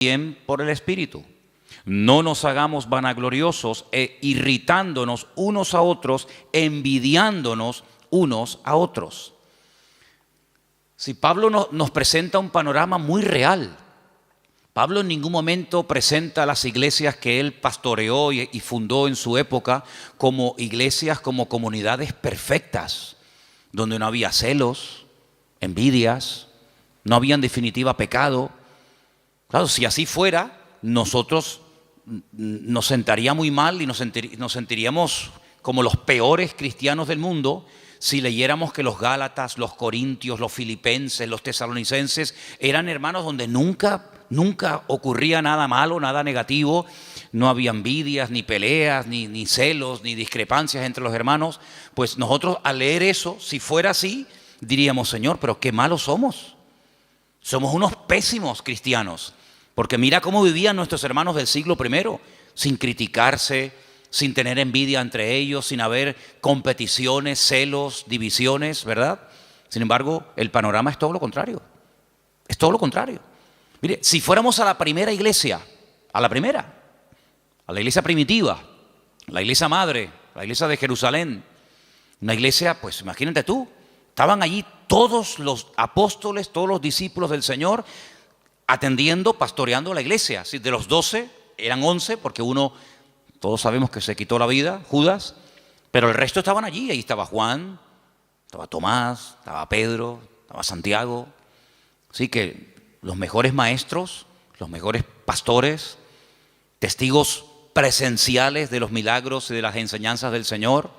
bien por el Espíritu. No nos hagamos vanagloriosos irritándonos unos a otros, envidiándonos unos a otros. Si Pablo nos presenta un panorama muy real. Pablo en ningún momento presenta las iglesias que él pastoreó y fundó en su época como iglesias, como comunidades perfectas, donde no había celos, envidias, no había en definitiva pecado. Claro, si así fuera, nosotros nos sentaría muy mal y nos sentiríamos como los peores cristianos del mundo si leyéramos que los Gálatas, los Corintios, los Filipenses, los Tesalonicenses eran hermanos donde nunca ocurría nada malo, nada negativo, no había envidias, ni peleas, ni celos, ni discrepancias entre los hermanos. Pues nosotros al leer eso, si fuera así, diríamos: Señor, pero qué malos somos. Somos unos pésimos cristianos, porque mira cómo vivían nuestros hermanos del siglo I, sin criticarse, sin tener envidia entre ellos, sin haber competiciones, celos, divisiones, ¿verdad? Sin embargo, el panorama es todo lo contrario. Es todo lo contrario. Mire, si fuéramos a la primera iglesia, a la iglesia primitiva, la iglesia madre, la iglesia de Jerusalén, una iglesia, pues imagínate tú, estaban allí todos los apóstoles, todos los discípulos del Señor, atendiendo, pastoreando la iglesia. De los 12 eran 11, porque uno, todos sabemos que se quitó la vida, Judas, pero el resto estaban allí. Ahí estaba Juan, estaba Tomás, estaba Pedro, estaba Santiago. Así que los mejores maestros, los mejores pastores, testigos presenciales de los milagros y de las enseñanzas del Señor.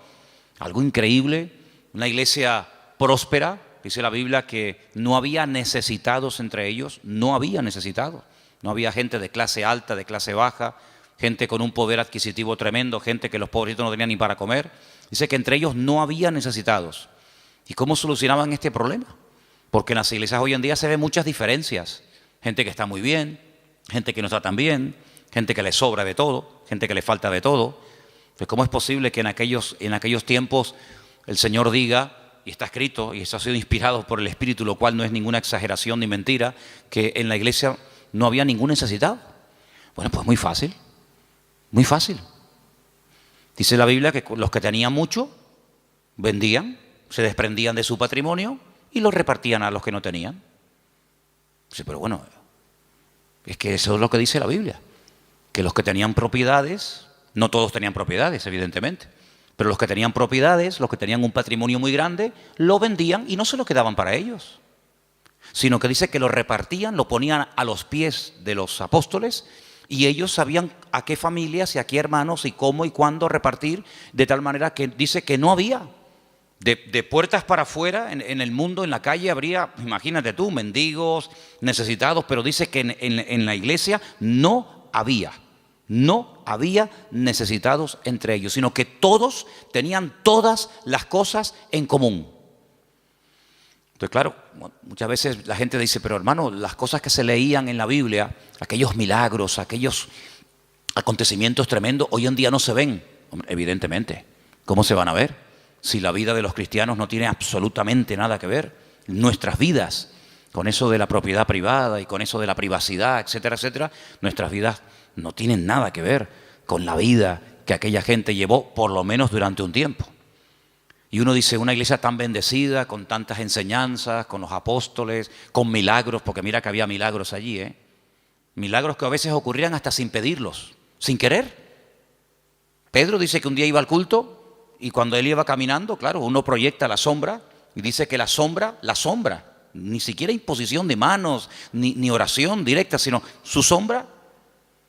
Algo increíble, una iglesia próspera. Dice la Biblia que no había necesitados entre ellos, no había necesitados. No había gente de clase alta, de clase baja, gente con un poder adquisitivo tremendo, gente que los pobrecitos no tenían ni para comer. Dice que entre ellos no había necesitados. ¿Y cómo solucionaban este problema? Porque en las iglesias hoy en día se ven muchas diferencias. Gente que está muy bien, gente que no está tan bien, gente que le sobra de todo, gente que le falta de todo. Pues ¿cómo es posible que en aquellos tiempos el Señor diga, y está escrito, y eso ha sido inspirado por el Espíritu, lo cual no es ninguna exageración ni mentira, que en la iglesia no había ningún necesitado? Bueno, pues muy fácil, muy fácil. Dice la Biblia que los que tenían mucho vendían, se desprendían de su patrimonio y lo repartían a los que no tenían. Sí, pero bueno, es que eso es lo que dice la Biblia, que los que tenían propiedades, no todos tenían propiedades, evidentemente, pero los que tenían propiedades, los que tenían un patrimonio muy grande, lo vendían y no se lo quedaban para ellos, sino que dice que lo repartían, lo ponían a los pies de los apóstoles, y ellos sabían a qué familias y a qué hermanos y cómo y cuándo repartir, de tal manera que dice que no había. De puertas para afuera, en el mundo, en la calle, habría, imagínate tú, mendigos, necesitados, pero dice que en la iglesia no había necesitados entre ellos, sino que todos tenían todas las cosas en común. Entonces, claro, muchas veces la gente dice, pero hermano, las cosas que se leían en la Biblia, aquellos milagros, aquellos acontecimientos tremendos, hoy en día no se ven. Hombre, evidentemente, ¿cómo se van a ver? Si la vida de los cristianos no tiene absolutamente nada que ver, nuestras vidas, con eso de la propiedad privada y con eso de la privacidad, etcétera, etcétera, nuestras vidas no tienen nada que ver con la vida que aquella gente llevó, por lo menos durante un tiempo. Y uno dice, una iglesia tan bendecida, con tantas enseñanzas, con los apóstoles, con milagros, porque mira que había milagros allí, milagros que a veces ocurrían hasta sin pedirlos, sin querer. Pedro dice que un día iba al culto, y cuando él iba caminando, claro, uno proyecta la sombra y dice que la sombra, ni siquiera imposición de manos, ni oración directa, sino su sombra,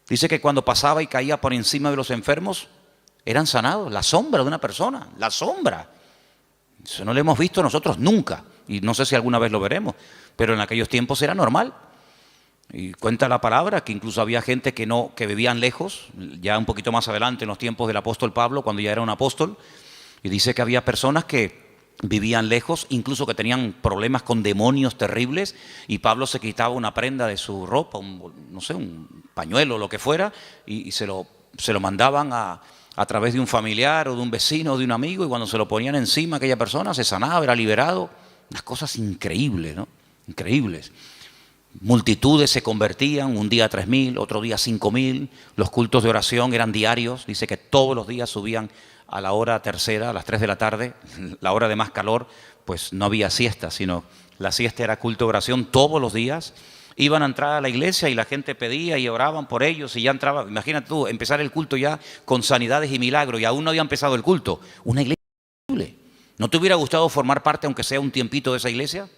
dice que cuando pasaba y caía por encima de los enfermos, eran sanados. La sombra de una persona, la sombra. Eso no lo hemos visto nosotros nunca, y no sé si alguna vez lo veremos, pero en aquellos tiempos era normal. Y cuenta la palabra que incluso había gente que vivían lejos, ya un poquito más adelante en los tiempos del apóstol Pablo, cuando ya era un apóstol, y dice que había personas que vivían lejos, incluso que tenían problemas con demonios terribles, y Pablo se quitaba una prenda de su ropa, un pañuelo o lo que fuera, y se lo mandaban a través de un familiar o de un vecino o de un amigo, y cuando se lo ponían encima aquella persona se sanaba, era liberado. Unas cosas increíbles, ¿no? Increíbles. multitudes se convertían, un día 3.000, otro día 5.000. Los cultos de oración eran diarios, dice que todos los días subían a la hora tercera, a las 3 de la tarde, la hora de más calor, pues no había siesta, sino la siesta era culto de oración todos los días. Iban a entrar a la iglesia y la gente pedía y oraban por ellos y ya entraba. Imagínate tú, empezar el culto ya con sanidades y milagros y aún no había empezado el culto. Una iglesia increíble. ¿No te hubiera gustado formar parte, aunque sea un tiempito, de esa iglesia?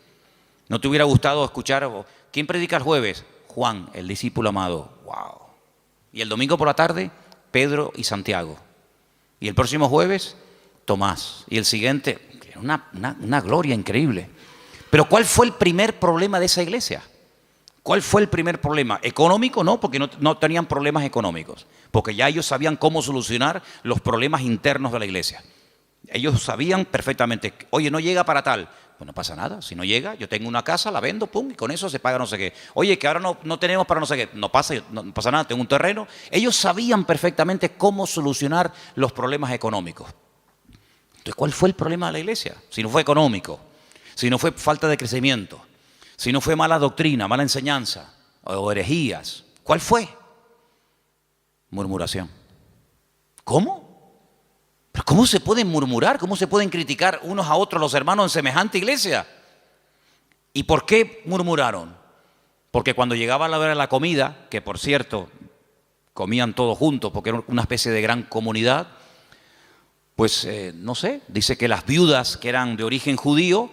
¿No te hubiera gustado escuchar? ¿Quién predica el jueves? Juan, el discípulo amado. ¡Wow! Y el domingo por la tarde, Pedro y Santiago. Y el próximo jueves, Tomás. Y el siguiente, una gloria increíble. Pero ¿cuál fue el primer problema de esa iglesia? ¿Cuál fue el primer problema? ¿Económico? No, porque no tenían problemas económicos. Porque ya ellos sabían cómo solucionar los problemas internos de la iglesia. Ellos sabían perfectamente, oye, no llega para tal. Pues no pasa nada, si no llega, yo tengo una casa, la vendo, pum, y con eso se paga no sé qué. Oye, que ahora no tenemos para no sé qué. No pasa nada, tengo un terreno. Ellos sabían perfectamente cómo solucionar los problemas económicos. Entonces, ¿cuál fue el problema de la iglesia? Si no fue económico, si no fue falta de crecimiento, si no fue mala doctrina, mala enseñanza o herejías, ¿cuál fue? Murmuración. ¿Cómo? ¿Pero cómo se pueden murmurar? ¿Cómo se pueden criticar unos a otros los hermanos en semejante iglesia? ¿Y por qué murmuraron? Porque cuando llegaba la hora de la comida, que por cierto, comían todos juntos porque era una especie de gran comunidad, pues no sé, dice que las viudas que eran de origen judío,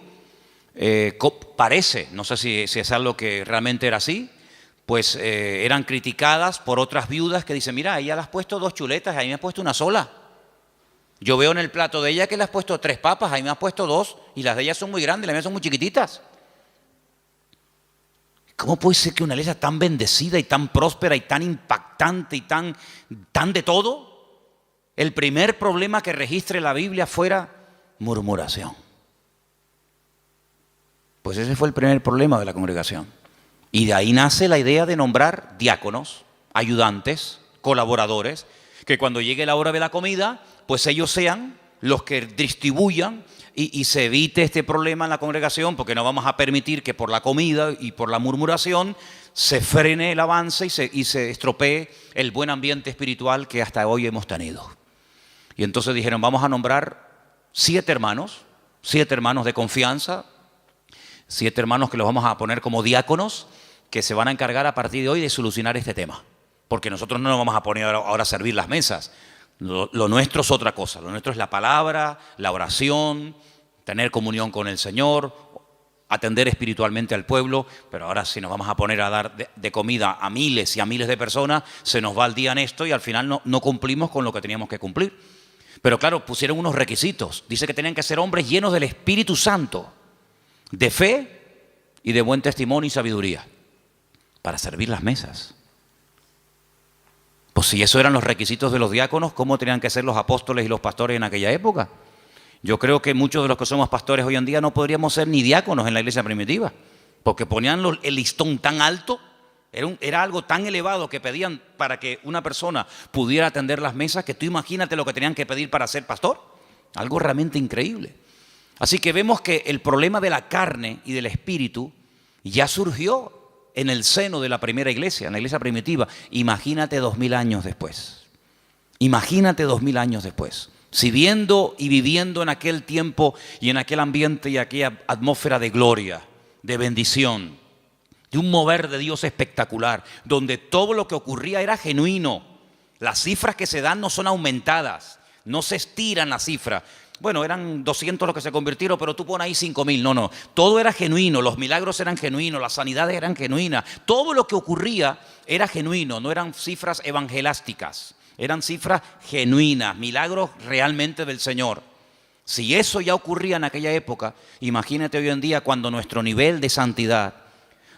parece, no sé si es algo que realmente era así, pues eran criticadas por otras viudas que dicen, mira, a ella le has puesto 2 chuletas, a mí me has puesto una sola. Yo veo en el plato de ella que le has puesto 3 papas, a mí me has puesto 2, y las de ella son muy grandes, las mías son muy chiquititas. ¿Cómo puede ser que una iglesia tan bendecida y tan próspera y tan impactante y tan de todo, el primer problema que registre la Biblia fuera murmuración? Pues ese fue el primer problema de la congregación. Y de ahí nace la idea de nombrar diáconos, ayudantes, colaboradores, que cuando llegue la hora de la comida, pues ellos sean los que distribuyan y se evite este problema en la congregación, porque no vamos a permitir que por la comida y por la murmuración se frene el avance y se estropee el buen ambiente espiritual que hasta hoy hemos tenido. Y entonces dijeron, vamos a nombrar 7 hermanos de confianza, 7 hermanos que los vamos a poner como diáconos, que se van a encargar a partir de hoy de solucionar este tema. Porque nosotros no nos vamos a poner ahora a servir las mesas. Lo nuestro es otra cosa. Lo nuestro es la palabra, la oración, tener comunión con el Señor, atender espiritualmente al pueblo. Pero ahora si nos vamos a poner a dar de comida a miles y a miles de personas, se nos va el día en esto y al final no cumplimos con lo que teníamos que cumplir. Pero claro, pusieron unos requisitos. Dice que tenían que ser hombres llenos del Espíritu Santo, de fe y de buen testimonio y sabiduría, para servir las mesas. Pues si esos eran los requisitos de los diáconos, ¿cómo tenían que ser los apóstoles y los pastores en aquella época? Yo creo que muchos de los que somos pastores hoy en día no podríamos ser ni diáconos en la iglesia primitiva, porque ponían el listón tan alto, era algo tan elevado que pedían para que una persona pudiera atender las mesas, que tú imagínate lo que tenían que pedir para ser pastor. Algo realmente increíble. Así que vemos que el problema de la carne y del espíritu ya surgió en el seno de la primera iglesia, en la iglesia primitiva. Imagínate 2000 años después. Imagínate 2000 años después. Si viendo y viviendo en aquel tiempo y en aquel ambiente y aquella atmósfera de gloria, de bendición, de un mover de Dios espectacular, donde todo lo que ocurría era genuino. Las cifras que se dan no son aumentadas, no se estiran las cifras. Bueno, eran 200 los que se convirtieron, pero tú pones ahí 5000. No. Todo era genuino, los milagros eran genuinos, las sanidades eran genuinas. Todo lo que ocurría era genuino, no eran cifras evangelásticas. Eran cifras genuinas, milagros realmente del Señor. Si eso ya ocurría en aquella época, imagínate hoy en día cuando nuestro nivel de santidad,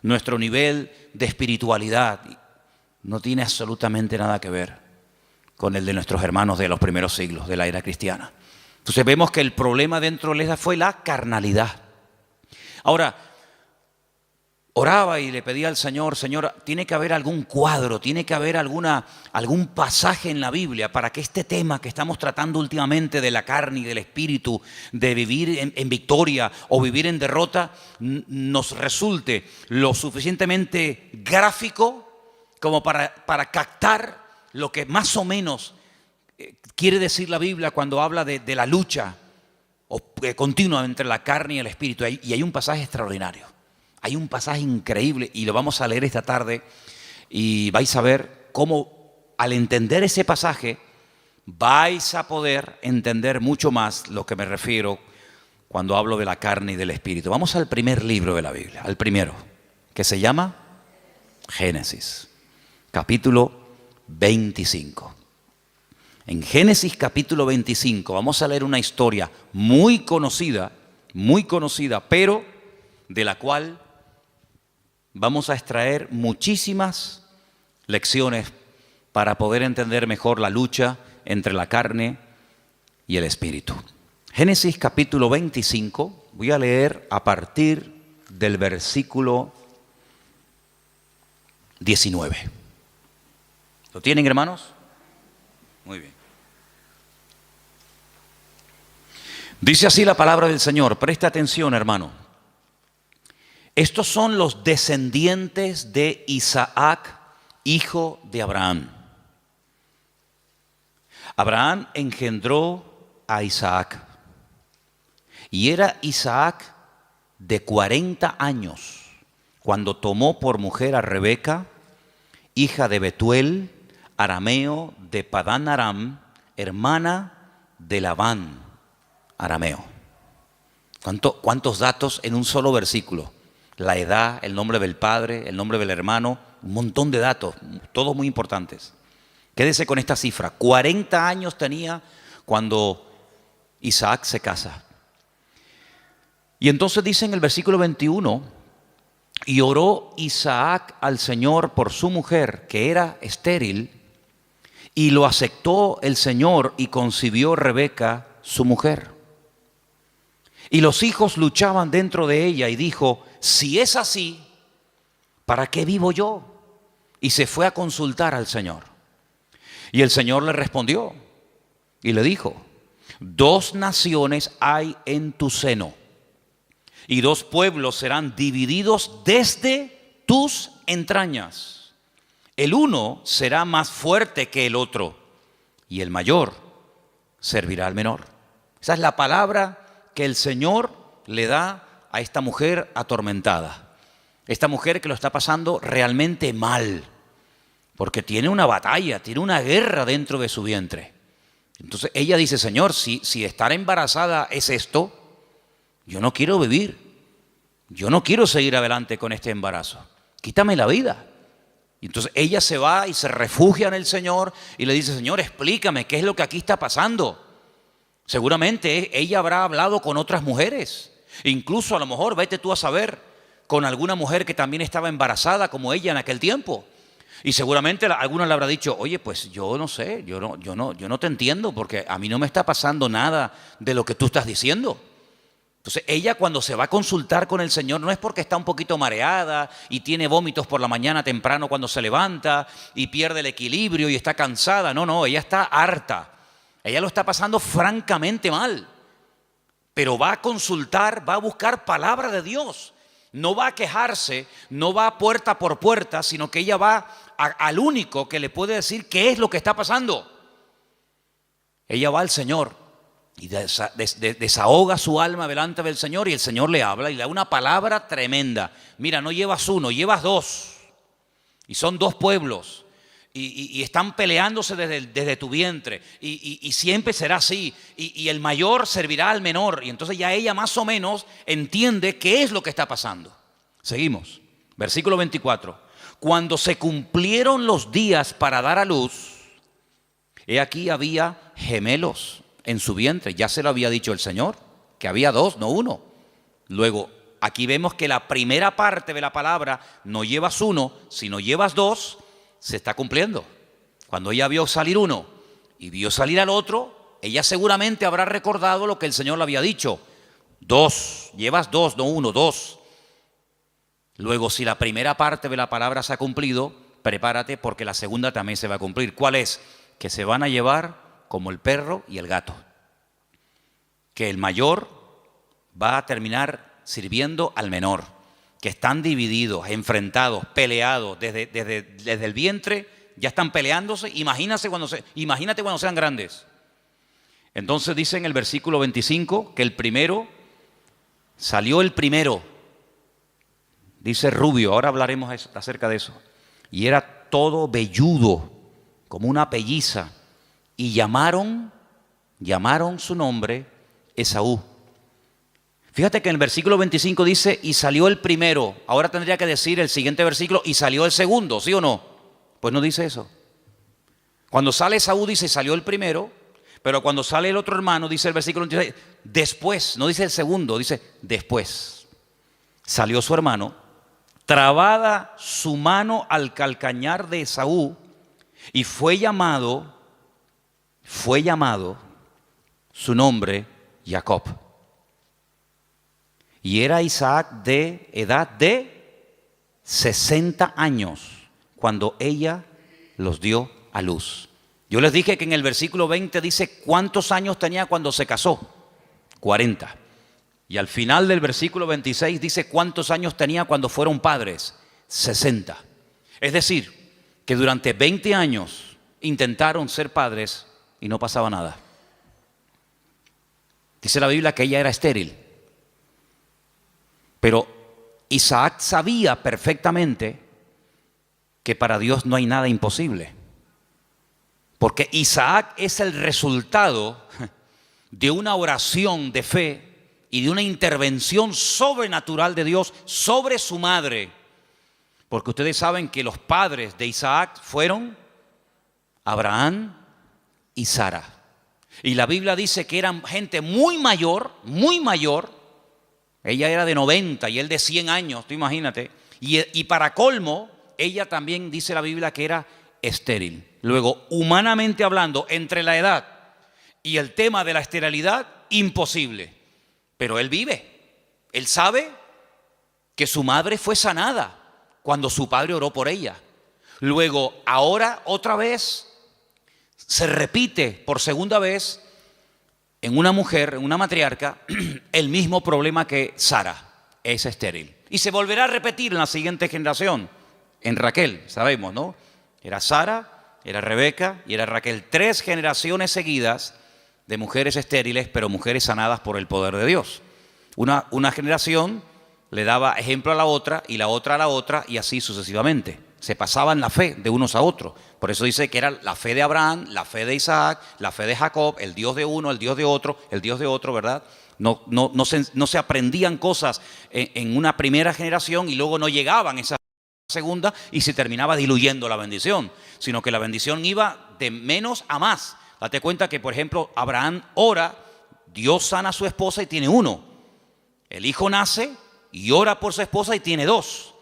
nuestro nivel de espiritualidad no tiene absolutamente nada que ver con el de nuestros hermanos de los primeros siglos de la era cristiana. Entonces vemos que el problema dentro de la iglesia fue la carnalidad. Ahora, oraba y le pedía al Señor, Señor, tiene que haber algún cuadro, tiene que haber algún pasaje en la Biblia para que este tema que estamos tratando últimamente de la carne y del espíritu, de vivir en victoria o vivir en derrota, nos resulte lo suficientemente gráfico como para captar lo que más o menos quiere decir la Biblia cuando habla de la lucha continua entre la carne y el espíritu. Y hay un pasaje extraordinario. Hay un pasaje increíble y lo vamos a leer esta tarde y vais a ver cómo al entender ese pasaje vais a poder entender mucho más lo que me refiero cuando hablo de la carne y del espíritu. Vamos al primer libro de la Biblia, al primero, que se llama Génesis, capítulo 25. En Génesis capítulo 25 vamos a leer una historia muy conocida, pero de la cual vamos a extraer muchísimas lecciones para poder entender mejor la lucha entre la carne y el espíritu. Génesis capítulo 25, voy a leer a partir del versículo 19. ¿Lo tienen, hermanos? Muy bien. Dice así la palabra del Señor, presta atención, hermano. Estos son los descendientes de Isaac, hijo de Abraham. Abraham engendró a Isaac. Y era Isaac de 40 años cuando tomó por mujer a Rebeca, hija de Betuel, arameo de Padán Aram, hermana de Labán, arameo. ¿Cuántos datos en un solo versículo? La edad, el nombre del padre, el nombre del hermano, un montón de datos, todos muy importantes. Quédese con esta cifra, 40 años tenía cuando Isaac se casa. Y entonces dice en el versículo 21, y oró Isaac al Señor por su mujer, que era estéril, y lo aceptó el Señor y concibió Rebeca, su mujer. Y los hijos luchaban dentro de ella y dijo, si es así, ¿para qué vivo yo? Y se fue a consultar al Señor. Y el Señor le respondió y le dijo, 2 naciones hay en tu seno y 2 pueblos serán divididos desde tus entrañas. El uno será más fuerte que el otro y el mayor servirá al menor. Esa es la palabra que el Señor le da a esta mujer atormentada. Esta mujer que lo está pasando realmente mal, porque tiene una batalla, tiene una guerra dentro de su vientre. Entonces ella dice, Señor, si estar embarazada es esto, yo no quiero vivir, yo no quiero seguir adelante con este embarazo, quítame la vida. Y entonces ella se va y se refugia en el Señor y le dice, Señor, explícame qué es lo que aquí está pasando. Seguramente ella habrá hablado con otras mujeres, incluso a lo mejor, vete tú a saber, con alguna mujer que también estaba embarazada como ella en aquel tiempo. Y seguramente alguna le habrá dicho, oye, pues yo no sé, yo no te entiendo porque a mí no me está pasando nada de lo que tú estás diciendo. Entonces ella cuando se va a consultar con el Señor no es porque está un poquito mareada y tiene vómitos por la mañana temprano cuando se levanta y pierde el equilibrio y está cansada. No, ella está harta. Ella lo está pasando francamente mal. Pero va a consultar, va a buscar palabra de Dios. No va a quejarse, no va puerta por puerta, sino que ella va al único que le puede decir qué es lo que está pasando. Ella va al Señor y desahoga su alma delante del Señor y el Señor le habla y le da una palabra tremenda. Mira, no llevas 1, llevas 2. Y son 2 pueblos. Y están peleándose desde tu vientre. Y siempre será así. Y el mayor servirá al menor. Y entonces ya ella más o menos entiende qué es lo que está pasando. Seguimos. Versículo 24. Cuando se cumplieron los días para dar a luz, he aquí había gemelos en su vientre. Ya se lo había dicho el Señor, que había 2, no 1. Luego, aquí vemos que la primera parte de la palabra, no llevas 1, sino llevas 2, se está cumpliendo. Cuando ella vio salir 1 y vio salir al otro, ella seguramente habrá recordado lo que el Señor le había dicho. 2, llevas 2, no 1, 2. Luego, si la primera parte de la palabra se ha cumplido, prepárate porque la segunda también se va a cumplir. ¿Cuál es? Que se van a llevar como el perro y el gato. Que el mayor va a terminar sirviendo al menor. Que están divididos, enfrentados, peleados desde el vientre, ya están peleándose. Imagínate cuando sean grandes. Entonces dice en el versículo 25 que salió el primero. Dice rubio, ahora hablaremos acerca de eso. Y era todo velludo, como una pelliza. Y llamaron su nombre Esaú. Fíjate que en el versículo 25 dice, y salió el primero. Ahora tendría que decir el siguiente versículo, y salió el segundo, ¿sí o no? Pues no dice eso. Cuando sale Esaú dice, salió el primero, pero cuando sale el otro hermano, dice el versículo 26, después, no dice el segundo, dice después. Salió su hermano, trabada su mano al calcañar de Esaú, y fue llamado su nombre Jacob. Y era Isaac de edad de 60 años cuando ella los dio a luz. Yo les dije que en el versículo 20 dice cuántos años tenía cuando se casó. 40. Y al final del versículo 26 dice cuántos años tenía cuando fueron padres. 60. Es decir, que durante 20 años intentaron ser padres y no pasaba nada. Dice la Biblia que ella era estéril. Pero Isaac sabía perfectamente que para Dios no hay nada imposible. Porque Isaac es el resultado de una oración de fe y de una intervención sobrenatural de Dios sobre su madre. Porque ustedes saben que los padres de Isaac fueron Abraham y Sara. Y la Biblia dice que eran gente muy mayor. Ella era de 90 y él de 100 años, tú imagínate. Y para colmo, ella también dice la Biblia que era estéril. Luego, humanamente hablando, entre la edad y el tema de la esterilidad, imposible. Pero él vive. Él sabe que su madre fue sanada cuando su padre oró por ella. Luego, ahora otra vez, se repite por segunda vez en una mujer, en una matriarca, el mismo problema que Sara, es estéril. Y se volverá a repetir en la siguiente generación, en Raquel, sabemos, ¿no? Era Sara, era Rebeca y era Raquel. 3 generaciones seguidas de mujeres estériles, pero mujeres sanadas por el poder de Dios. Una generación le daba ejemplo a la otra y la otra a la otra y así sucesivamente. Se pasaban la fe de unos a otros. Por eso dice que era la fe de Abraham, la fe de Isaac, la fe de Jacob, el Dios de uno, el Dios de otro, ¿verdad? No se aprendían cosas en una primera generación y luego no llegaban esa segunda y se terminaba diluyendo la bendición, sino que la bendición iba de menos a más. Date cuenta que, por ejemplo, Abraham ora, Dios sana a su esposa y tiene 1. El hijo nace y ora por su esposa y tiene 2.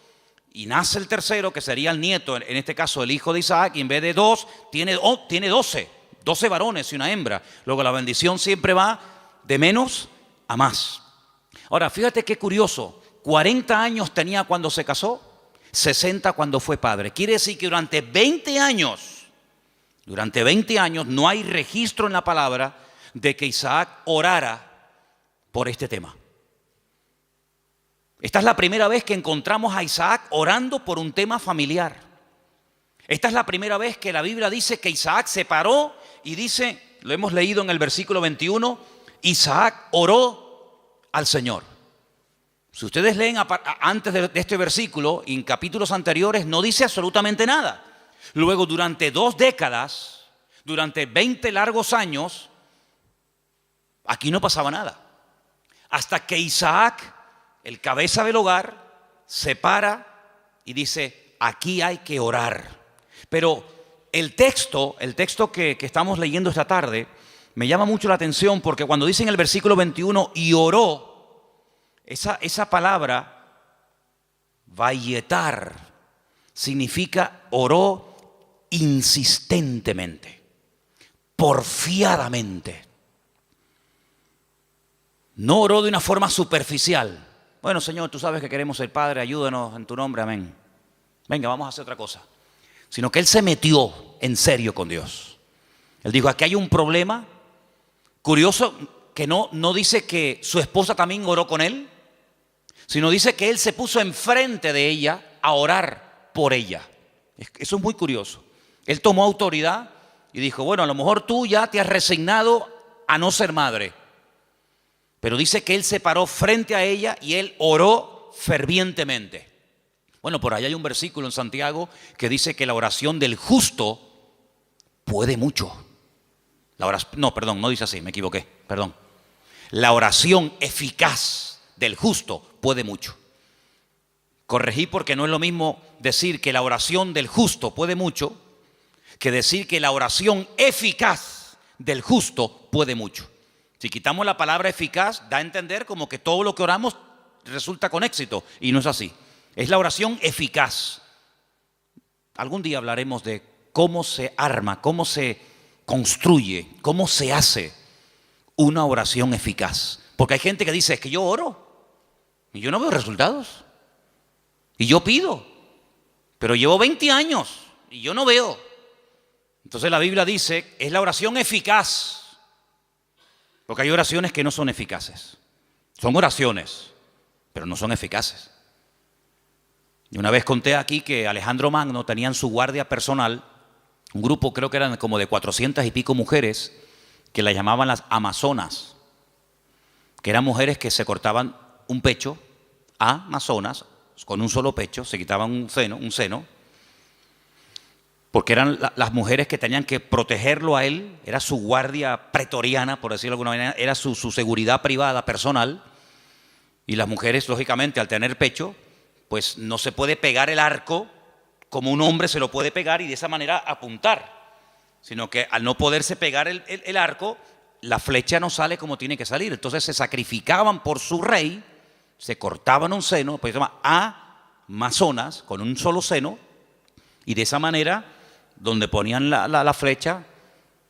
Y nace el tercero, que sería el nieto, en este caso el hijo de Isaac, y en vez de 2, tiene 12 varones y una hembra. Luego la bendición siempre va de menos a más. Ahora, fíjate qué curioso, 40 años tenía cuando se casó, 60 cuando fue padre. Quiere decir que durante 20 años no hay registro en la palabra de que Isaac orara por este tema. Esta es la primera vez que encontramos a Isaac orando por un tema familiar. Esta es la primera vez que la Biblia dice que Isaac se paró y dice, lo hemos leído en el versículo 21, Isaac oró al Señor. Si ustedes leen antes de este versículo y en capítulos anteriores, no dice absolutamente nada. Luego, durante 2 décadas, durante 20 largos años, aquí no pasaba nada. Hasta que Isaac, el cabeza del hogar, se para y dice, aquí hay que orar. Pero el texto que estamos leyendo esta tarde me llama mucho la atención porque cuando dice en el versículo 21, y oró, esa palabra, vayetar, significa oró insistentemente, porfiadamente. No oró de una forma superficial. bueno, Señor, tú sabes que queremos ser padre, ayúdanos en tu nombre, amén. Venga, vamos a hacer otra cosa. Sino que él se metió en serio con Dios. Él dijo, aquí hay un problema. Curioso que no dice que su esposa también oró con él, sino dice que él se puso enfrente de ella a orar por ella. Eso es muy curioso. Él tomó autoridad y dijo, bueno, a lo mejor tú ya te has resignado a no ser madre. Pero dice que él se paró frente a ella y él oró fervientemente. Bueno, por ahí hay un versículo en Santiago que dice que la oración del justo puede mucho. No dice así, me equivoqué, perdón. La oración eficaz del justo puede mucho. Corregí porque no es lo mismo decir que la oración del justo puede mucho que decir que la oración eficaz del justo puede mucho. Si quitamos la palabra eficaz, da a entender como que todo lo que oramos resulta con éxito, y no es así. Es la oración eficaz. Algún día hablaremos de cómo se arma, cómo se construye, cómo se hace una oración eficaz. Porque hay gente que dice, es que yo oro y yo no veo resultados. Y yo pido, pero llevo 20 años y yo no veo. Entonces la Biblia dice, es la oración eficaz. Porque hay oraciones que no son eficaces. Son oraciones, pero no son eficaces. Y una vez conté aquí que Alejandro Magno tenía en su guardia personal un grupo, creo que eran como de 400 y pico mujeres, que las llamaban las amazonas, que eran mujeres que se cortaban un pecho, amazonas, con un solo pecho, se quitaban un seno, porque eran las mujeres que tenían que protegerlo a él, era su guardia pretoriana, por decirlo de alguna manera, era su seguridad privada, personal, y las mujeres, lógicamente, al tener pecho, pues no se puede pegar el arco como un hombre se lo puede pegar y de esa manera apuntar, sino que al no poderse pegar el arco, la flecha no sale como tiene que salir. Entonces se sacrificaban por su rey, se cortaban un seno, pues se llama amazonas, con un solo seno, y de esa manera, donde ponían la flecha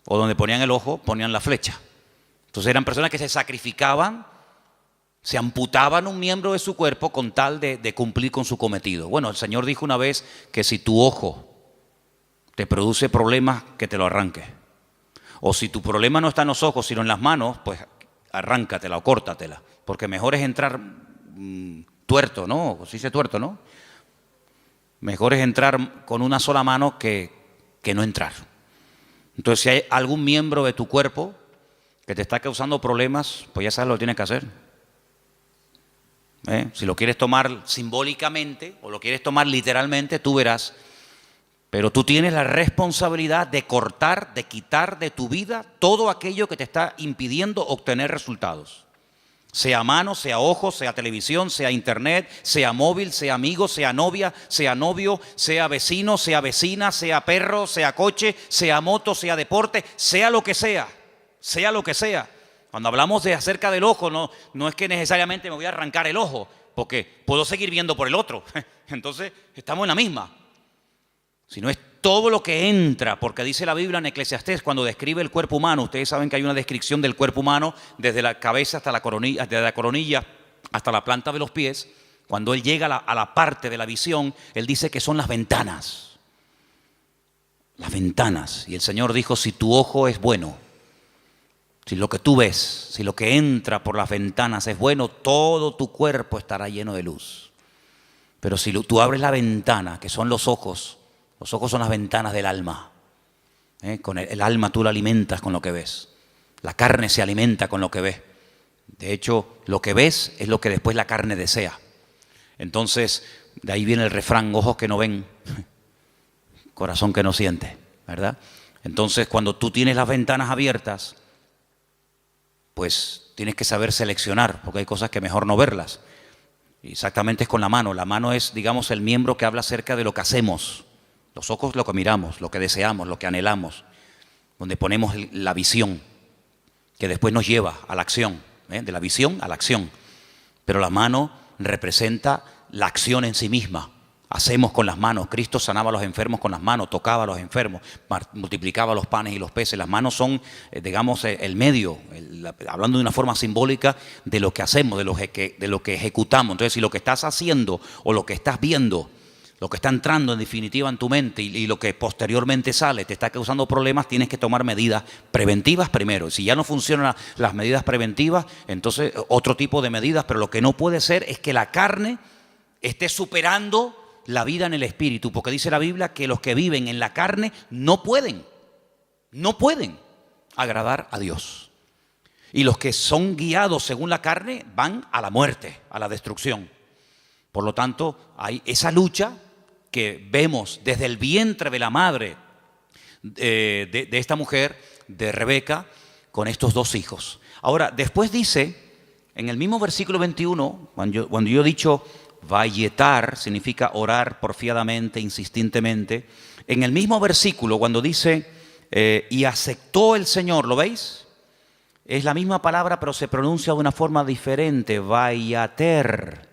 o donde ponían el ojo, ponían la flecha. Entonces eran personas que se sacrificaban, se amputaban un miembro de su cuerpo con tal de cumplir con su cometido. Bueno, el Señor dijo una vez que si tu ojo te produce problemas, que te lo arranque. O si tu problema no está en los ojos, sino en las manos, pues arráncatela o córtatela. Porque mejor es entrar tuerto, ¿no? Se dice tuerto, ¿no? Mejor es entrar con una sola mano que no entrar. Entonces, si hay algún miembro de tu cuerpo que te está causando problemas, pues ya sabes lo que tienes que hacer. Si lo quieres tomar simbólicamente o lo quieres tomar literalmente, tú verás. Pero tú tienes la responsabilidad de cortar, de quitar de tu vida todo aquello que te está impidiendo obtener resultados. Sea mano, sea ojo, sea televisión, sea internet, sea móvil, sea amigo, sea novia, sea novio, sea vecino, sea vecina, sea perro, sea coche, sea moto, sea deporte, sea lo que sea, sea lo que sea. Cuando hablamos de acerca del ojo, no es que necesariamente me voy a arrancar el ojo, porque puedo seguir viendo por el otro. Entonces, estamos en la misma. Sino es todo lo que entra, porque dice la Biblia en Eclesiastés, cuando describe el cuerpo humano, ustedes saben que hay una descripción del cuerpo humano desde la cabeza hasta la coronilla, desde la coronilla hasta la planta de los pies. Cuando él llega a la parte de la visión, él dice que son las ventanas. Las ventanas. Y el Señor dijo, si tu ojo es bueno, si lo que tú ves, si lo que entra por las ventanas es bueno, todo tu cuerpo estará lleno de luz. Pero si tú abres la ventana, que son los ojos son las ventanas del alma. Con el alma tú la alimentas con lo que ves. La carne se alimenta con lo que ves. De hecho, lo que ves es lo que después la carne desea. Entonces, de ahí viene el refrán, ojos que no ven, corazón que no siente, ¿verdad? Entonces, cuando tú tienes las ventanas abiertas, pues tienes que saber seleccionar, porque hay cosas que mejor no verlas. Y exactamente es con la mano. La mano es, digamos, el miembro que habla acerca de lo que hacemos. Los ojos lo que miramos, lo que deseamos, lo que anhelamos, donde ponemos la visión, que después nos lleva a la acción, de la visión a la acción. Pero la mano representa la acción en sí misma, hacemos con las manos. Cristo sanaba a los enfermos con las manos, tocaba a los enfermos, multiplicaba los panes y los peces. Las manos son, digamos, el medio, hablando de una forma simbólica de lo que hacemos, de lo que ejecutamos. Entonces, si lo que estás haciendo o lo que estás viendo, lo que está entrando en definitiva en tu mente y lo que posteriormente sale te está causando problemas, tienes que tomar medidas preventivas primero. Si ya no funcionan las medidas preventivas, entonces otro tipo de medidas, pero lo que no puede ser es que la carne esté superando la vida en el espíritu, porque dice la Biblia que los que viven en la carne no pueden agradar a Dios. Y los que son guiados según la carne van a la muerte, a la destrucción. Por lo tanto, hay esa lucha que vemos desde el vientre de la madre de esta mujer, de Rebeca, con estos dos hijos. Ahora, después dice, en el mismo versículo 21, cuando yo he dicho vayetar, significa orar porfiadamente, insistentemente. En el mismo versículo, cuando dice, y aceptó el Señor, ¿lo veis? Es la misma palabra, pero se pronuncia de una forma diferente, vayater.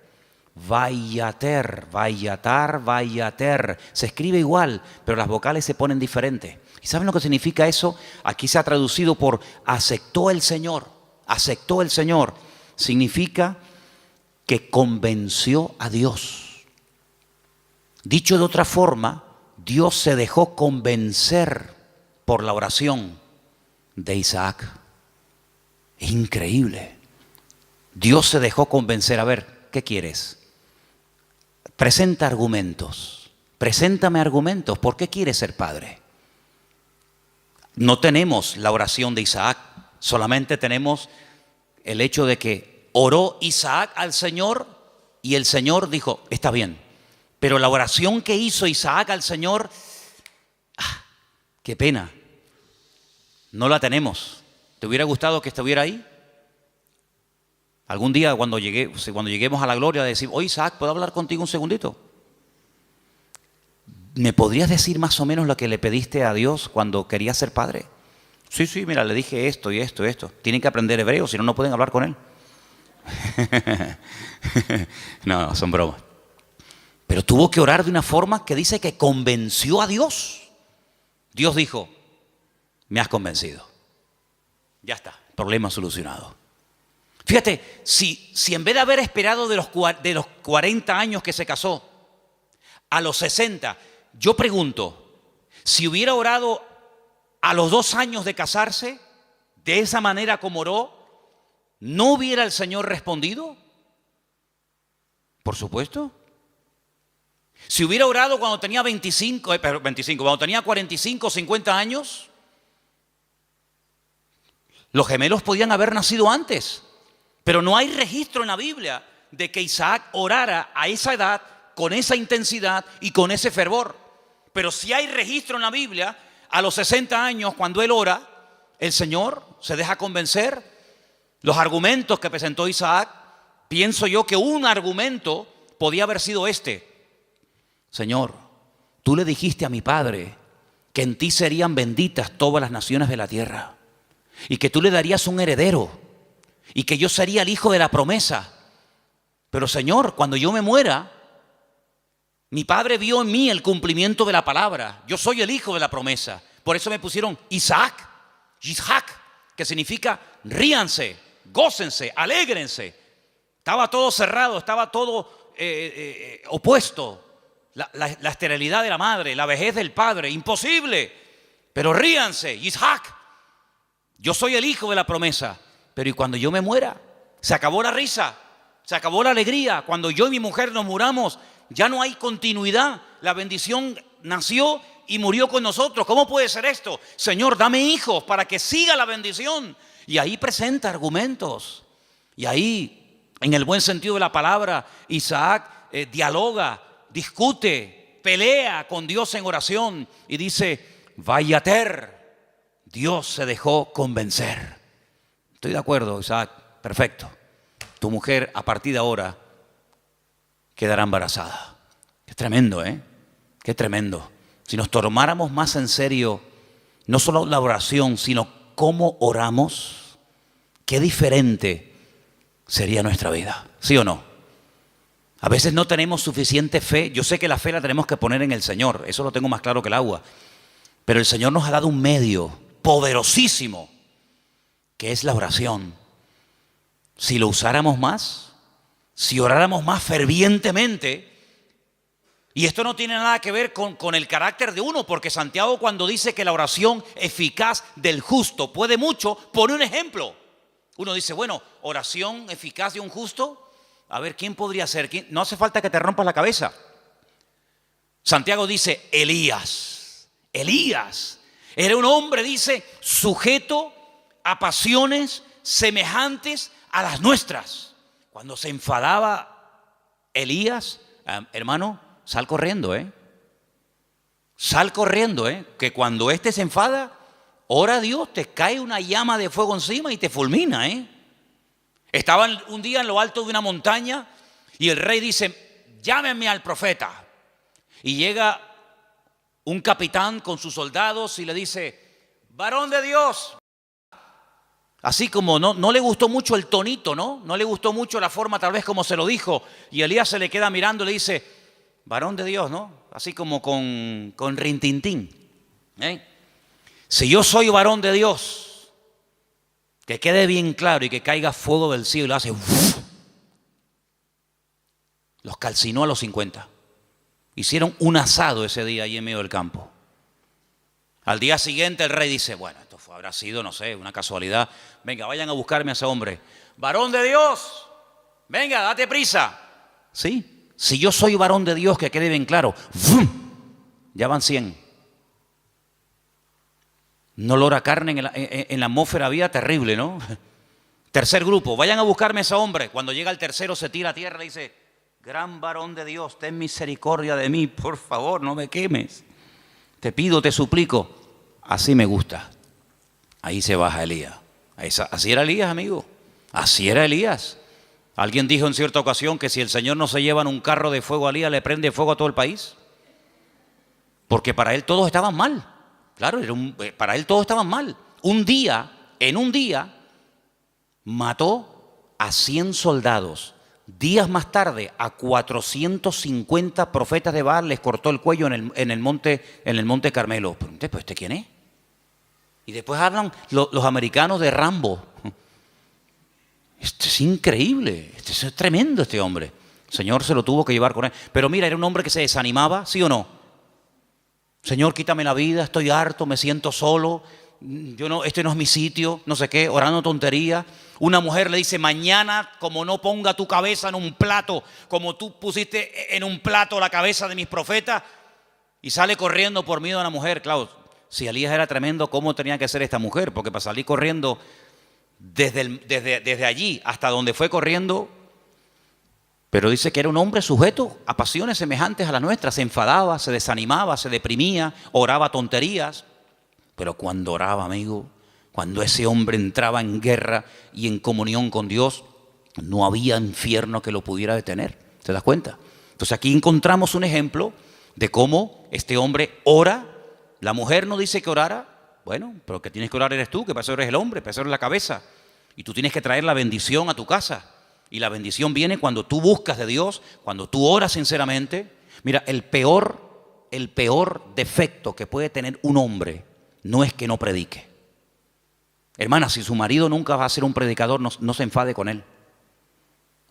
Vayater, vayatar, vayater. Se escribe igual, pero las vocales se ponen diferentes. ¿Y saben lo que significa eso? Aquí se ha traducido por aceptó el Señor. Aceptó el Señor. Significa que convenció a Dios. Dicho de otra forma, Dios se dejó convencer por la oración de Isaac. Es increíble. Dios se dejó convencer. A ver, ¿qué quieres? Presenta argumentos. Preséntame argumentos. ¿Por qué quieres ser padre? No tenemos la oración de Isaac. Solamente tenemos el hecho de que oró Isaac al Señor y el Señor dijo, está bien. Pero la oración que hizo Isaac al Señor, qué pena, no la tenemos. ¿Te hubiera gustado que estuviera ahí? Algún día cuando lleguemos a la gloria decir, oye Isaac, ¿puedo hablar contigo un segundito? ¿Me podrías decir más o menos lo que le pediste a Dios cuando querías ser padre? Sí, mira, le dije esto y esto y esto. Tienen que aprender hebreo, si no, no pueden hablar con él. No, son bromas. Pero tuvo que orar de una forma que dice que convenció a Dios. Dios dijo, me has convencido. Ya está, problema solucionado. Fíjate, si en vez de haber esperado de los 40 años que se casó, a los 60, yo pregunto, si hubiera orado a los 2 años de casarse, de esa manera como oró, ¿no hubiera el Señor respondido? Por supuesto. Si hubiera orado cuando tenía 25, cuando tenía 45, 50 años, los gemelos podían haber nacido antes. Pero no hay registro en la Biblia de que Isaac orara a esa edad, con esa intensidad y con ese fervor. Pero sí hay registro en la Biblia, a los 60 años, cuando él ora, el Señor se deja convencer. Los argumentos que presentó Isaac, pienso yo que un argumento podía haber sido este. Señor, tú le dijiste a mi padre que en ti serían benditas todas las naciones de la tierra y que tú le darías un heredero y que yo sería el hijo de la promesa. Pero Señor, cuando yo me muera, mi padre vio en mí el cumplimiento de la palabra. Yo soy el hijo de la promesa. Por eso me pusieron Isaac, que significa ríanse, gócense, alégrense. Estaba todo cerrado, estaba todo opuesto. La esterilidad de la madre, la vejez del padre, imposible. Pero ríanse, Isaac. Yo soy el hijo de la promesa. Pero ¿y cuando yo me muera? Se acabó la risa, se acabó la alegría. Cuando yo y mi mujer nos muramos, ya no hay continuidad. La bendición nació y murió con nosotros. ¿Cómo puede ser esto? Señor, dame hijos para que siga la bendición. Y ahí presenta argumentos. Y ahí, en el buen sentido de la palabra, Isaac dialoga, discute, pelea con Dios en oración. Y dice, vayater, Dios se dejó convencer. Estoy de acuerdo, Isaac, perfecto. Tu mujer a partir de ahora quedará embarazada. Qué tremendo, ¿eh? Qué tremendo. Si nos tomáramos más en serio, no solo la oración, sino cómo oramos, qué diferente sería nuestra vida. ¿Sí o no? A veces no tenemos suficiente fe. Yo sé que la fe la tenemos que poner en el Señor, eso lo tengo más claro que el agua. Pero el Señor nos ha dado un medio poderosísimo, que es la oración. Si lo usáramos más, si oráramos más fervientemente. Y esto no tiene nada que ver con el carácter de uno, porque Santiago, cuando dice que la oración eficaz del justo puede mucho, pone un ejemplo. Uno dice, bueno, oración eficaz de un justo, a ver, ¿quién podría ser? No hace falta que te rompas la cabeza. Santiago dice, Elías era un hombre, dice, sujeto a pasiones semejantes a las nuestras. Cuando se enfadaba Elías, hermano, sal corriendo, sal corriendo, que cuando éste se enfada, ora a Dios, te cae una llama de fuego encima y te fulmina, Estaban un día en lo alto de una montaña y el rey dice, llámenme al profeta. Y llega un capitán con sus soldados y le dice, varón de Dios. Así como no le gustó mucho el tonito, no le gustó mucho la forma tal vez como se lo dijo. Y Elías se le queda mirando y le dice, varón de Dios, ¿no? Así como con rintintín. Si yo soy varón de Dios, que quede bien claro y que caiga fuego del cielo y lo hace. Los calcinó a los 50. Hicieron un asado ese día allí en medio del campo. Al día siguiente el rey dice, bueno, esto habrá sido, no sé, una casualidad. Venga, vayan a buscarme a ese hombre. Varón de Dios, venga, date prisa. Sí, si yo soy varón de Dios, que quede bien claro. Ya van 100. Un olor a carne en la atmósfera había terrible, ¿no? Tercer grupo, vayan a buscarme a ese hombre. Cuando llega el tercero se tira a tierra y dice, gran varón de Dios, ten misericordia de mí, por favor, no me quemes. Te pido, te suplico. Así me gusta. Ahí se baja Elías. Así era Elías, amigo. Así era Elías. Alguien dijo en cierta ocasión que si el Señor no se lleva en un carro de fuego a Elías, le prende fuego a todo el país. Porque para él todos estaban mal. Claro, para él todos estaban mal. En un día, mató a 100 soldados. Días más tarde, a 450 profetas de Baal les cortó el cuello en el monte Carmelo. Pero ¿este quién es? Y después hablan los americanos de Rambo. Esto es increíble, esto es tremendo este hombre. El Señor se lo tuvo que llevar con él. Pero mira, era un hombre que se desanimaba, ¿sí o no? Señor, quítame la vida, estoy harto, me siento solo, este no es mi sitio, no sé qué, orando tonterías. Una mujer le dice, mañana como no ponga tu cabeza en un plato, como tú pusiste en un plato la cabeza de mis profetas, y sale corriendo por miedo a la mujer. Claro, si Elías era tremendo, ¿cómo tenía que ser esta mujer? Porque para salir corriendo desde allí hasta donde fue corriendo. Pero dice que era un hombre sujeto a pasiones semejantes a las nuestras. Se enfadaba, se desanimaba, se deprimía, oraba tonterías. Pero cuando oraba, amigo, cuando ese hombre entraba en guerra y en comunión con Dios, no había infierno que lo pudiera detener. ¿Te das cuenta? Entonces aquí encontramos un ejemplo de cómo este hombre ora. La mujer no dice que orara. Bueno, pero que tienes que orar eres tú, que para eso eres el hombre, para eso eres la cabeza. Y tú tienes que traer la bendición a tu casa. Y la bendición viene cuando tú buscas de Dios, cuando tú oras sinceramente. Mira, el peor defecto que puede tener un hombre no es que no predique. Hermana, si su marido nunca va a ser un predicador, no se enfade con él.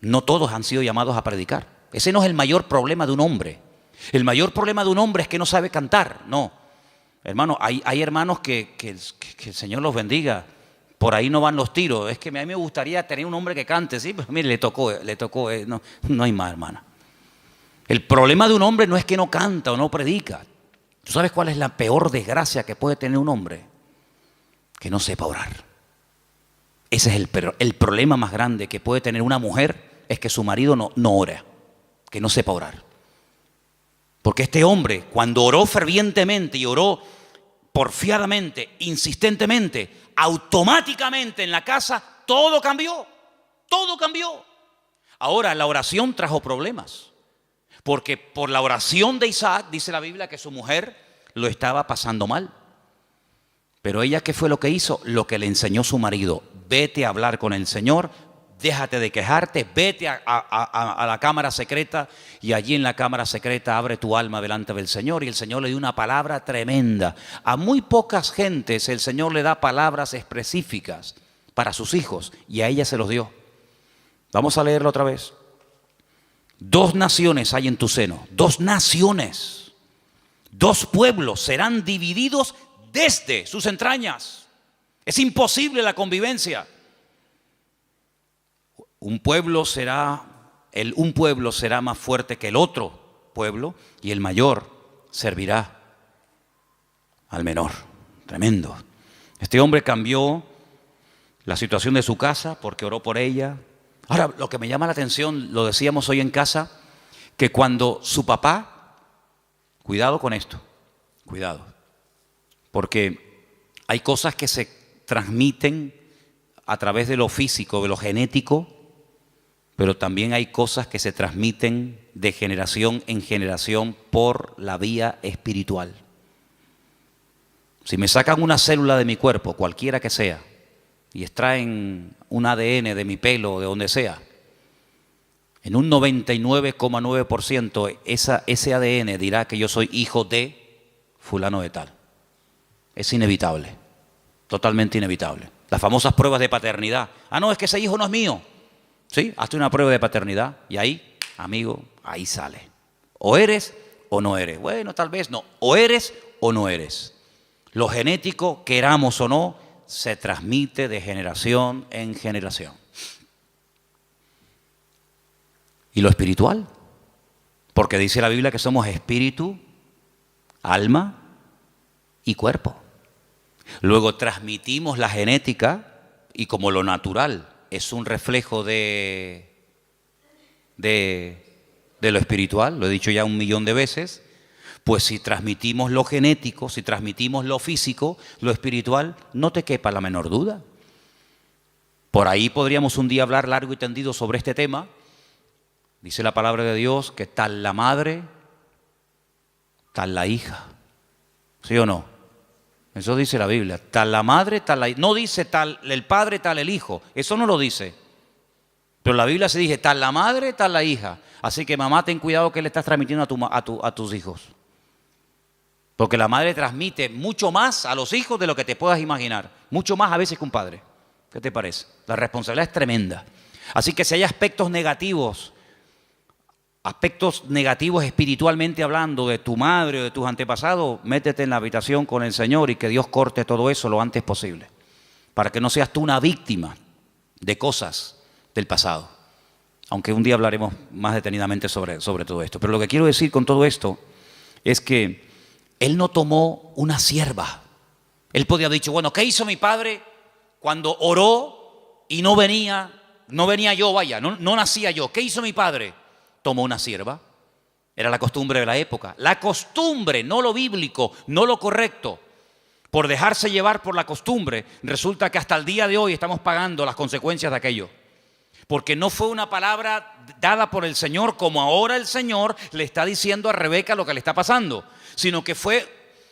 No todos han sido llamados a predicar. Ese no es el mayor problema de un hombre. El mayor problema de un hombre es que no sabe cantar. No, hermano, hay hermanos que el Señor los bendiga. Por ahí no van los tiros. Es que a mí me gustaría tener un hombre que cante, sí, pero mire, le tocó, no hay más, hermana. El problema de un hombre no es que no canta o no predica. ¿Tú sabes cuál es la peor desgracia que puede tener un hombre? Que no sepa orar. Ese es el problema más grande que puede tener una mujer, es que su marido no ora, que no sepa orar. Porque este hombre, cuando oró fervientemente y oró porfiadamente, insistentemente, automáticamente en la casa, todo cambió, todo cambió. Ahora, la oración trajo problemas, porque por la oración de Isaac, dice la Biblia que su mujer lo estaba pasando mal. Pero ella, ¿qué fue lo que hizo? Lo que le enseñó su marido: vete a hablar con el Señor, déjate de quejarte, vete a la cámara secreta y allí en la cámara secreta abre tu alma delante del Señor. Y el Señor le dio una palabra tremenda. A muy pocas gentes el Señor le da palabras específicas para sus hijos y a ella se los dio. Vamos a leerlo otra vez. 2 naciones hay en tu seno, 2 naciones, 2 pueblos serán divididos desde sus entrañas. Es imposible la convivencia. Un pueblo será más fuerte que el otro pueblo y el mayor servirá al menor. Tremendo. Este hombre cambió la situación de su casa porque oró por ella. Ahora, lo que me llama la atención, lo decíamos hoy en casa, que cuando su papá, cuidado con esto, cuidado, porque hay cosas que se transmiten a través de lo físico, de lo genético, pero también hay cosas que se transmiten de generación en generación por la vía espiritual. Si me sacan una célula de mi cuerpo, cualquiera que sea, y extraen un ADN de mi pelo o de donde sea, en un 99,9% ese ADN dirá que yo soy hijo de fulano de tal. Es inevitable, totalmente inevitable. Las famosas pruebas de paternidad. Ah, no, es que ese hijo no es mío. Sí, hazte una prueba de paternidad y ahí, amigo, ahí sale. O eres o no eres. Bueno, tal vez no. O eres o no eres. Lo genético, queramos o no, se transmite de generación en generación. ¿Y lo espiritual? Porque dice la Biblia que somos espíritu, alma y cuerpo. Luego transmitimos la genética y como lo natural es un reflejo de lo espiritual, lo he dicho ya 1.000.000 de veces, pues si transmitimos lo genético, si transmitimos lo físico, lo espiritual, no te quepa la menor duda. Por ahí podríamos un día hablar largo y tendido sobre este tema. Dice la palabra de Dios que tal la madre, tal la hija. ¿Sí o no? Eso dice la Biblia. Tal la madre, tal la hija. No dice tal el padre, tal el hijo. Eso no lo dice. Pero la Biblia se dice tal la madre, tal la hija. Así que mamá, ten cuidado que le estás transmitiendo a tus hijos. Porque la madre transmite mucho más a los hijos de lo que te puedas imaginar. Mucho más a veces que un padre. ¿Qué te parece? La responsabilidad es tremenda. Así que si hay aspectos negativos espiritualmente hablando de tu madre o de tus antepasados, métete en la habitación con el Señor y que Dios corte todo eso lo antes posible. Para que no seas tú una víctima de cosas del pasado. Aunque un día hablaremos más detenidamente sobre todo esto. Pero lo que quiero decir con todo esto es que él no tomó una sierva. Él podía haber dicho, bueno, ¿qué hizo mi padre cuando oró y no venía yo, vaya, no nacía yo? ¿Qué hizo mi padre? Tomó una sierva. Era la costumbre de la época. La costumbre, no lo bíblico, no lo correcto. Por dejarse llevar por la costumbre, resulta que hasta el día de hoy estamos pagando las consecuencias de aquello. Porque no fue una palabra dada por el Señor como ahora el Señor le está diciendo a Rebeca lo que le está pasando, sino que fue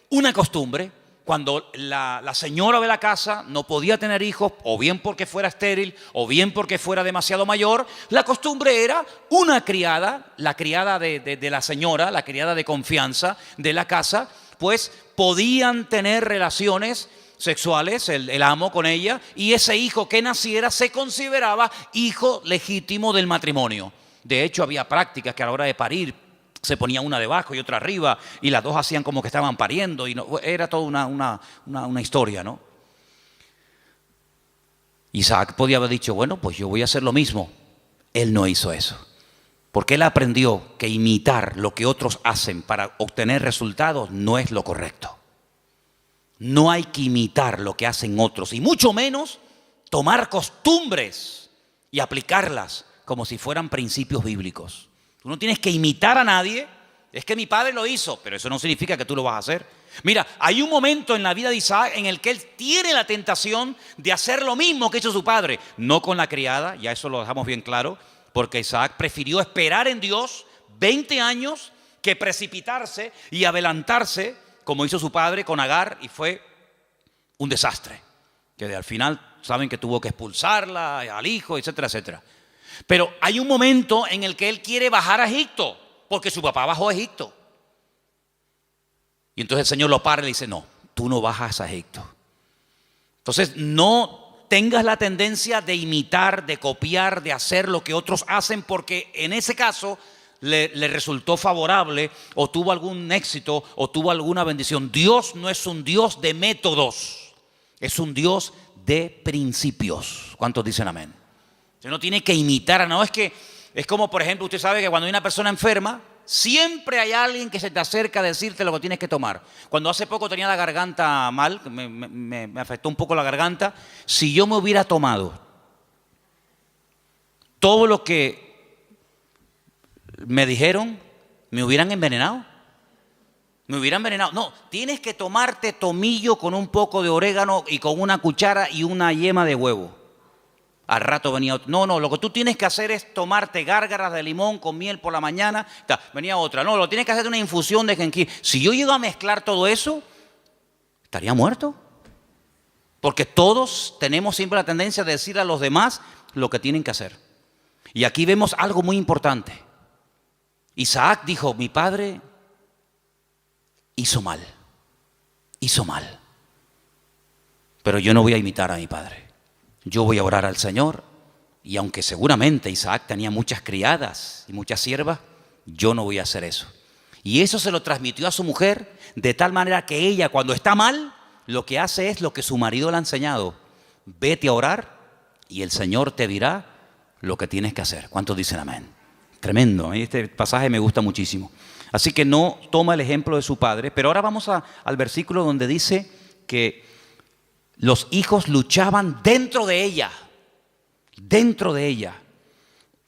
una costumbre. Cuando la señora de la casa no podía tener hijos, o bien porque fuera estéril, o bien porque fuera demasiado mayor, la costumbre era una criada, la criada de la señora, la criada de confianza de la casa, pues podían tener relaciones sexuales, el amo con ella, y ese hijo que naciera se consideraba hijo legítimo del matrimonio. De hecho, había prácticas que a la hora de parir se ponía una debajo y otra arriba, y las dos hacían como que estaban pariendo, y no, era toda una historia, ¿no? Isaac podía haber dicho, bueno, pues yo voy a hacer lo mismo. Él no hizo eso, porque él aprendió que imitar lo que otros hacen para obtener resultados no es lo correcto. No hay que imitar lo que hacen otros, y mucho menos tomar costumbres y aplicarlas como si fueran principios bíblicos. Tú no tienes que imitar a nadie. Es que mi padre lo hizo, pero eso no significa que tú lo vas a hacer. Mira, hay un momento en la vida de Isaac en el que él tiene la tentación de hacer lo mismo que hizo su padre. No con la criada, ya eso lo dejamos bien claro, porque Isaac prefirió esperar en Dios 20 años que precipitarse y adelantarse como hizo su padre con Agar, y fue un desastre. que al final saben que tuvo que expulsarla, al hijo, etcétera, etcétera. Pero hay un momento en el que él quiere bajar a Egipto, porque su papá bajó a Egipto. Y entonces el Señor lo para y le dice, no, tú no bajas a Egipto. Entonces no tengas la tendencia de imitar, de copiar, de hacer lo que otros hacen, porque en ese caso le resultó favorable o tuvo algún éxito o tuvo alguna bendición. Dios no es un Dios de métodos, es un Dios de principios. ¿Cuántos dicen amén? Usted no tiene que imitar, no es que, es como por ejemplo, usted sabe que cuando hay una persona enferma, siempre hay alguien que se te acerca a decirte lo que tienes que tomar. Cuando hace poco tenía la garganta mal, me afectó un poco la garganta, si yo me hubiera tomado todo lo que me dijeron, me hubieran envenenado. Me hubieran envenenado. No, tienes que tomarte tomillo con un poco de orégano y con una cuchara y una yema de huevo. Al rato venía otro. No, lo que tú tienes que hacer es tomarte gárgaras de limón con miel por la mañana. Venía otra. No, lo tienes que hacer una infusión de jengibre. Si yo llego a mezclar todo eso, estaría muerto. Porque todos tenemos siempre la tendencia de decir a los demás lo que tienen que hacer. Y aquí vemos algo muy importante. Isaac dijo, mi padre hizo mal. Pero yo no voy a imitar a mi padre. Yo voy a orar al Señor, y aunque seguramente Isaac tenía muchas criadas y muchas siervas, yo no voy a hacer eso. Y eso se lo transmitió a su mujer, de tal manera que ella, cuando está mal, lo que hace es lo que su marido le ha enseñado. Vete a orar y el Señor te dirá lo que tienes que hacer. ¿Cuántos dicen amén? Tremendo, este pasaje me gusta muchísimo. Así que no toma el ejemplo de su padre, pero ahora vamos al versículo donde dice que los hijos luchaban dentro de ella.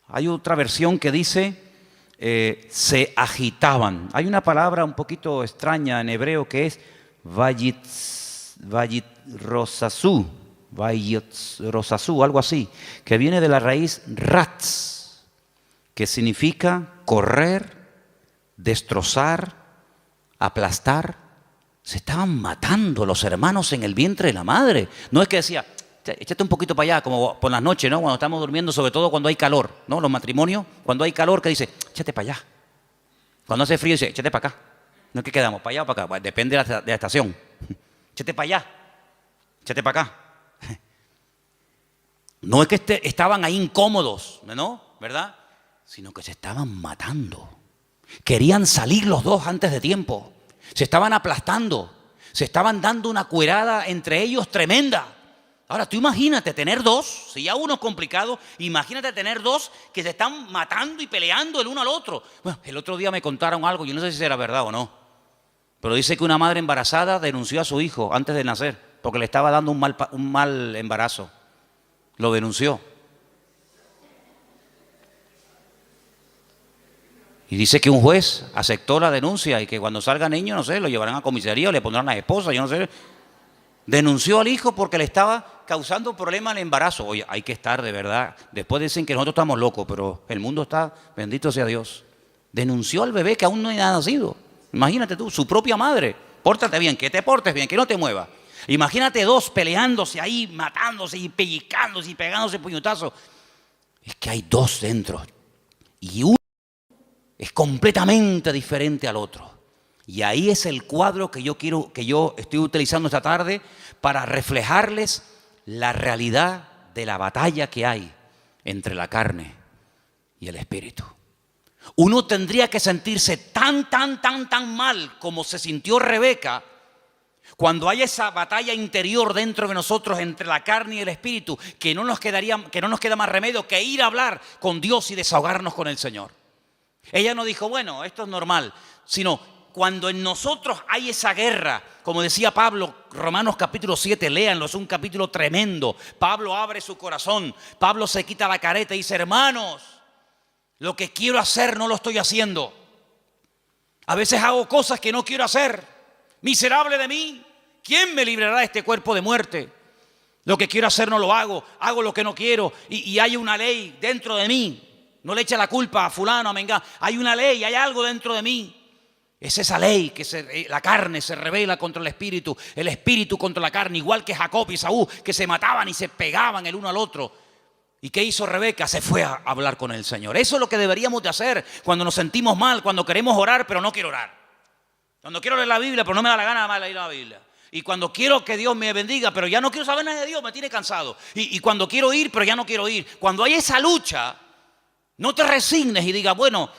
Hay otra versión que dice se agitaban. Hay una palabra un poquito extraña en hebreo que es vayitrosasú, algo así, que viene de la raíz ratz, que significa correr, destrozar, aplastar. Se estaban matando los hermanos en el vientre de la madre. No es que decía, échate un poquito para allá, como por las noches, ¿no? Cuando estamos durmiendo, sobre todo cuando hay calor, ¿no? Los matrimonios, cuando hay calor, que dice, échate para allá. Cuando hace frío, dice, échate para acá. No es que quedamos, para allá o para acá, pues depende de la estación. Échate para allá, échate para acá. No es que estaban ahí incómodos, ¿no? ¿Verdad? Sino que se estaban matando. Querían salir los dos antes de tiempo. Se estaban aplastando, se estaban dando una cuerada entre ellos tremenda. Ahora tú imagínate tener dos, si ya uno es complicado, imagínate tener dos que se están matando y peleando el uno al otro. Bueno, el otro día me contaron algo, yo no sé si era verdad o no, pero dice que una madre embarazada denunció a su hijo antes de nacer, porque le estaba dando un mal embarazo. Lo denunció. Y dice que un juez aceptó la denuncia y que cuando salga niño, no sé, lo llevarán a comisaría o le pondrán a la esposa, yo no sé. Denunció al hijo porque le estaba causando problemas al embarazo. Oye, hay que estar de verdad. Después dicen que nosotros estamos locos, pero el mundo está, bendito sea Dios. Denunció al bebé que aún no ha nacido. Imagínate tú, su propia madre. Pórtate bien, que te portes bien, que no te muevas. Imagínate dos peleándose ahí, matándose y pellizcándose y pegándose puñetazos. Es que hay dos dentro. Y uno es completamente diferente al otro. Y ahí es el cuadro que yo estoy utilizando esta tarde para reflejarles la realidad de la batalla que hay entre la carne y el espíritu. Uno tendría que sentirse tan mal como se sintió Rebeca cuando hay esa batalla interior dentro de nosotros entre la carne y el espíritu, que no nos queda más remedio que ir a hablar con Dios y desahogarnos con el Señor. Ella no dijo, bueno, esto es normal, sino cuando en nosotros hay esa guerra, como decía Pablo, Romanos capítulo 7, léanlo, es un capítulo tremendo. Pablo abre su corazón, Pablo se quita la careta y dice, hermanos, lo que quiero hacer no lo estoy haciendo. A veces hago cosas que no quiero hacer. Miserable de mí, ¿quién me librará de este cuerpo de muerte? Lo que quiero hacer no lo hago lo que no quiero y hay una ley dentro de mí. No le eche la culpa a fulano, a mengano. Hay una ley, hay algo dentro de mí Es esa ley que la carne se rebela contra el espíritu contra la carne, igual que Jacob y Esaú, que se mataban y se pegaban el uno al otro. ¿Y qué hizo Rebeca? Se fue a hablar con el Señor. Eso es lo que deberíamos de hacer cuando nos sentimos mal, cuando queremos orar, pero no quiero orar. Cuando quiero leer la Biblia, pero no me da la gana de leer la Biblia. Y cuando quiero que Dios me bendiga, pero ya no quiero saber nada de Dios, me tiene cansado. Y cuando quiero ir, pero ya no quiero ir. Cuando hay esa lucha, no te resignes y digas, bueno,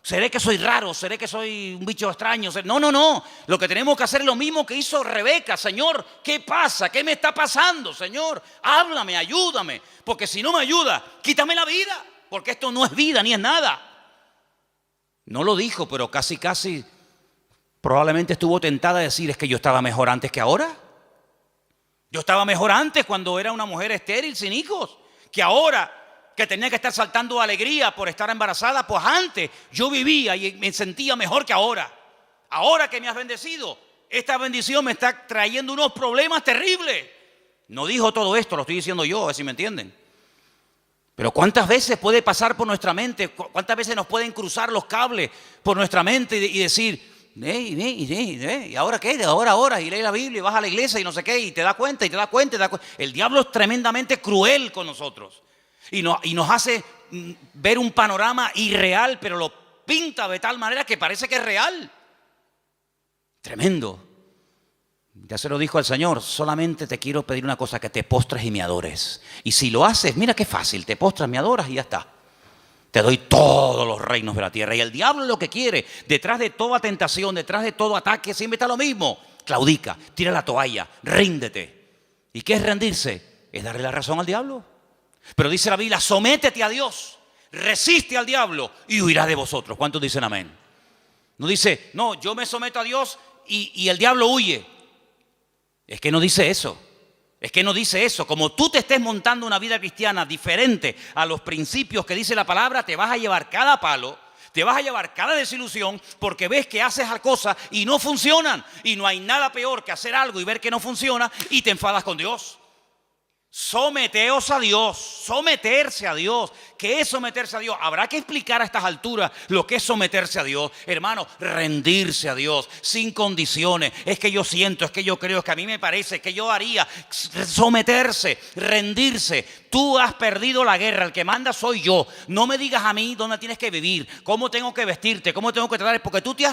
seré que soy raro, seré que soy un bicho extraño. No. Lo que tenemos que hacer es lo mismo que hizo Rebeca. Señor, ¿qué pasa? ¿Qué me está pasando? Señor, háblame, ayúdame. Porque si no me ayuda, quítame la vida. Porque esto no es vida ni es nada. No lo dijo, pero casi probablemente estuvo tentada a decir, es que yo estaba mejor antes que ahora. Yo estaba mejor antes cuando era una mujer estéril, sin hijos, que ahora que tenía que estar saltando de alegría por estar embarazada. Pues antes yo vivía y me sentía mejor que ahora. Ahora que me has bendecido, esta bendición me está trayendo unos problemas terribles. No dijo todo esto, lo estoy diciendo yo, a ver si me entienden. Pero ¿cuántas veces puede pasar por nuestra mente? ¿Cuántas veces nos pueden cruzar los cables por nuestra mente y decir, ¿y ahora qué? Ahora, y lee la Biblia y vas a la iglesia y no sé qué, y te das cuenta. El diablo es tremendamente cruel con nosotros y nos hace ver un panorama irreal, pero lo pinta de tal manera que parece que es real. Tremendo. Ya se lo dijo al Señor, solamente te quiero pedir una cosa, que te postres y me adores. Y si lo haces, mira qué fácil, te postras, me adoras y ya está. Te doy todos los reinos de la tierra. Y el diablo lo que quiere, detrás de toda tentación, detrás de todo ataque, siempre está lo mismo. Claudica, tira la toalla, ríndete. ¿Y qué es rendirse? Es darle la razón al diablo. Pero dice la Biblia, sométete a Dios, resiste al diablo y huirá de vosotros. ¿Cuántos dicen amén? No dice, no, yo me someto a Dios y el diablo huye. Es que no dice eso. Es que no dice eso. Como tú te estés montando una vida cristiana diferente a los principios que dice la palabra, te vas a llevar cada palo, te vas a llevar cada desilusión, porque ves que haces las cosas y no funcionan. Y no hay nada peor que hacer algo y ver que no funciona y te enfadas con Dios. Someteos a Dios, someterse a Dios. ¿Qué es someterse a Dios? Habrá que explicar a estas alturas lo que es someterse a Dios. Hermano, rendirse a Dios sin condiciones. Es que yo siento, es que yo creo, es que a mí me parece, es que yo haría. Someterse, rendirse. Tú has perdido la guerra, el que manda soy yo. No me digas a mí dónde tienes que vivir, cómo tengo que vestirte, cómo tengo que tratar, porque tú te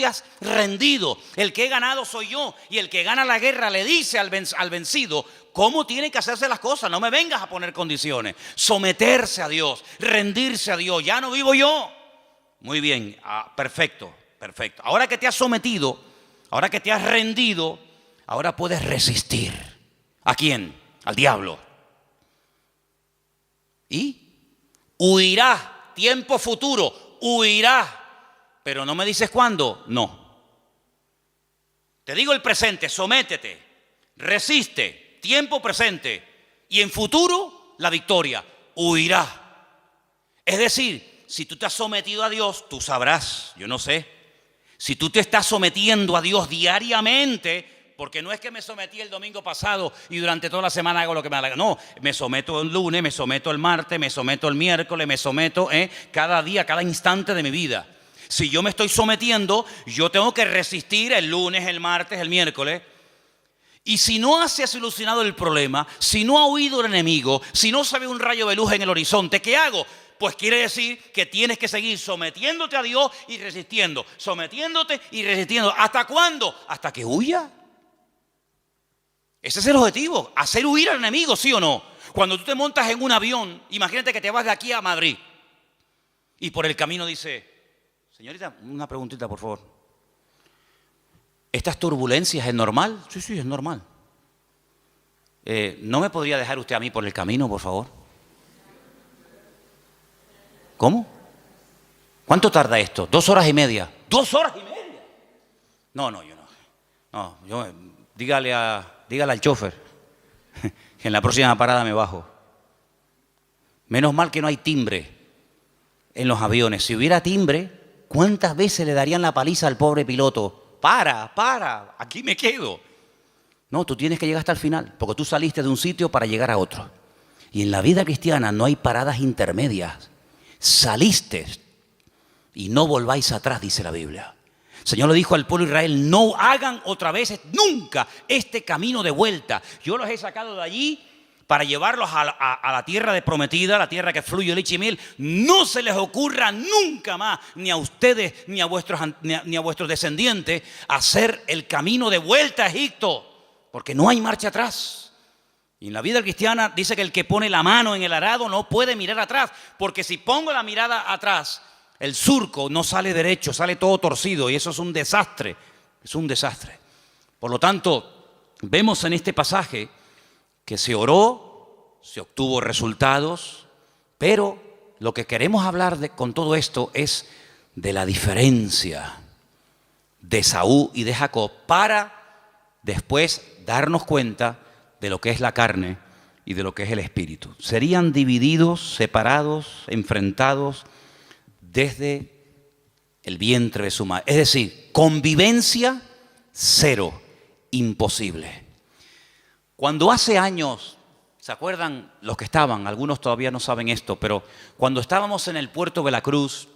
has rendido. El que he ganado soy yo, y el que gana la guerra le dice al vencido cómo tienen que hacerse las cosas. No me vengas a poner condiciones. Someterse a Dios, rendirse a Dios. Ya no vivo yo. Muy bien, perfecto. Ahora que te has sometido, ahora que te has rendido, ahora puedes resistir. ¿A quién? Al diablo. Y huirá, tiempo futuro, huirá. Pero no me dices cuándo, no. Te digo el presente, sométete, resiste, tiempo presente. Y en futuro, la victoria, huirá. Es decir, si tú te has sometido a Dios, tú sabrás, yo no sé. Si tú te estás sometiendo a Dios diariamente, porque no es que me sometí el domingo pasado y durante toda la semana hago lo que me da la gana. No, me someto el lunes, me someto el martes, me someto el miércoles, me someto cada día, cada instante de mi vida. Si yo me estoy sometiendo, yo tengo que resistir el lunes, el martes, el miércoles. Y si no se ha solucionado el problema, si no ha huido el enemigo, si no se ve un rayo de luz en el horizonte, ¿qué hago? Pues quiere decir que tienes que seguir sometiéndote a Dios y resistiendo. Sometiéndote y resistiendo. ¿Hasta cuándo? Hasta que huya. Ese es el objetivo, hacer huir al enemigo, ¿sí o no? Cuando tú te montas en un avión, imagínate que te vas de aquí a Madrid y por el camino dice, señorita, una preguntita por favor. ¿Estas turbulencias es normal? Sí, es normal. ¿No me podría dejar usted a mí por el camino, por favor? ¿Cómo? ¿Cuánto tarda esto? 2 horas y media. ¿2 horas y media? No, yo no. Dígale al chofer que en la próxima parada me bajo. Menos mal que no hay timbre en los aviones. Si hubiera timbre, ¿cuántas veces le darían la paliza al pobre piloto? Para, aquí me quedo. No, tú tienes que llegar hasta el final, porque tú saliste de un sitio para llegar a otro. Y en la vida cristiana no hay paradas intermedias. Saliste y no volváis atrás, dice la Biblia. El Señor le dijo al pueblo de Israel: no hagan otra vez nunca este camino de vuelta. Yo los he sacado de allí para llevarlos a la tierra de prometida, la tierra que fluye leche y miel. No se les ocurra nunca más, ni a ustedes ni a vuestros descendientes, hacer el camino de vuelta a Egipto, porque no hay marcha atrás. Y en la vida cristiana dice que el que pone la mano en el arado no puede mirar atrás, porque si pongo la mirada atrás, el surco no sale derecho, sale todo torcido, y eso es un desastre, es un desastre. Por lo tanto, vemos en este pasaje que se oró, se obtuvo resultados, pero lo que queremos hablar con todo esto es de la diferencia de Esaú y de Jacob, para después darnos cuenta de lo que es la carne y de lo que es el espíritu. Serían divididos, separados, enfrentados desde el vientre de su madre. Es decir, convivencia cero, imposible. Cuando hace años, ¿se acuerdan los que estaban? Algunos todavía no saben esto, pero cuando estábamos en el puerto de la Cruz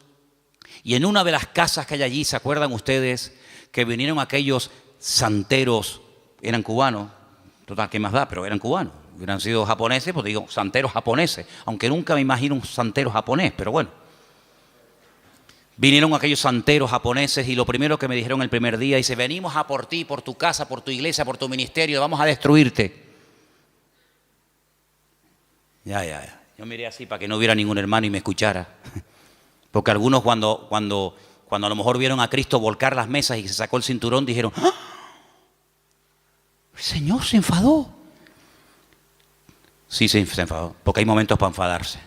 y en una de las casas que hay allí, ¿se acuerdan ustedes que vinieron aquellos santeros? Eran cubanos, total, ¿qué más da? Pero eran cubanos. Hubieran sido japoneses, pues digo, santeros japoneses, aunque nunca me imagino un santero japonés, pero bueno. Vinieron aquellos santeros japoneses y lo primero que me dijeron el primer día, dice: venimos a por ti, por tu casa, por tu iglesia, por tu ministerio, vamos a destruirte. Ya. Yo miré así para que no hubiera ningún hermano y me escuchara. Porque algunos cuando a lo mejor vieron a Cristo volcar las mesas y se sacó el cinturón, dijeron: ¡ah! El Señor se enfadó. Sí, se enfadó, porque hay momentos para enfadarse.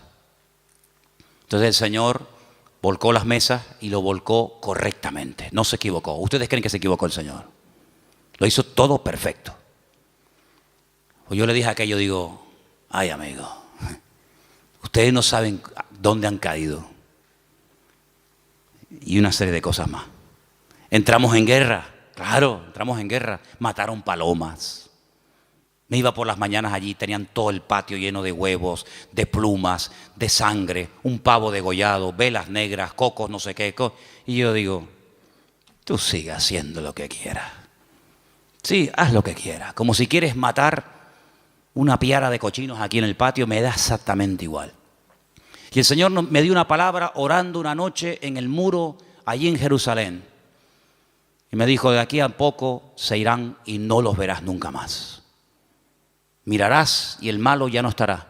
Entonces el Señor volcó las mesas y lo volcó correctamente. No se equivocó. ¿Ustedes creen que se equivocó el Señor? Lo hizo todo perfecto. Pues yo le dije a aquello, digo: ay, amigo, ustedes no saben dónde han caído. Y una serie de cosas más. Entramos en guerra. Claro, entramos en guerra. Mataron palomas. Me iba por las mañanas allí, tenían todo el patio lleno de huevos, de plumas, de sangre, un pavo degollado, velas negras, cocos, no sé qué. Y yo digo: tú sigue haciendo lo que quieras. Sí, haz lo que quieras. Como si quieres matar una piara de cochinos aquí en el patio, me da exactamente igual. Y el Señor me dio una palabra orando una noche en el muro allí en Jerusalén. Y me dijo: de aquí a poco se irán y no los verás nunca más. Mirarás y el malo ya no estará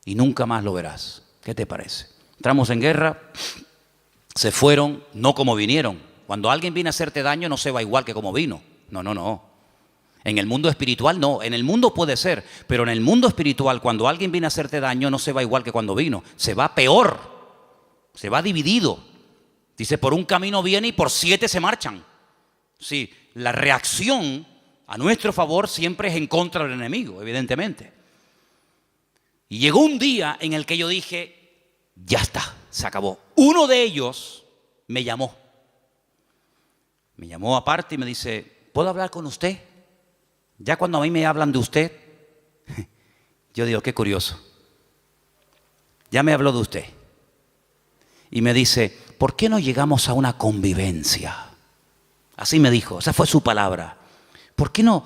y nunca más lo verás. ¿Qué te parece? Entramos en guerra, se fueron, no como vinieron. Cuando alguien viene a hacerte daño no se va igual que como vino. No. En el mundo espiritual no, en el mundo puede ser, pero en el mundo espiritual cuando alguien viene a hacerte daño no se va igual que cuando vino, se va peor, se va dividido. Dice: por un camino viene y por 7 se marchan. Sí, la reacción a nuestro favor siempre es en contra del enemigo, evidentemente. Y llegó un día en el que yo dije: ya está, se acabó. Uno de ellos me llamó aparte y me dice: ¿puedo hablar con usted? Ya cuando a mí me hablan de usted, yo digo: qué curioso. Ya me habló de usted. Y me dice: ¿por qué no llegamos a una convivencia? Así me dijo, esa fue su palabra. ¿Por qué no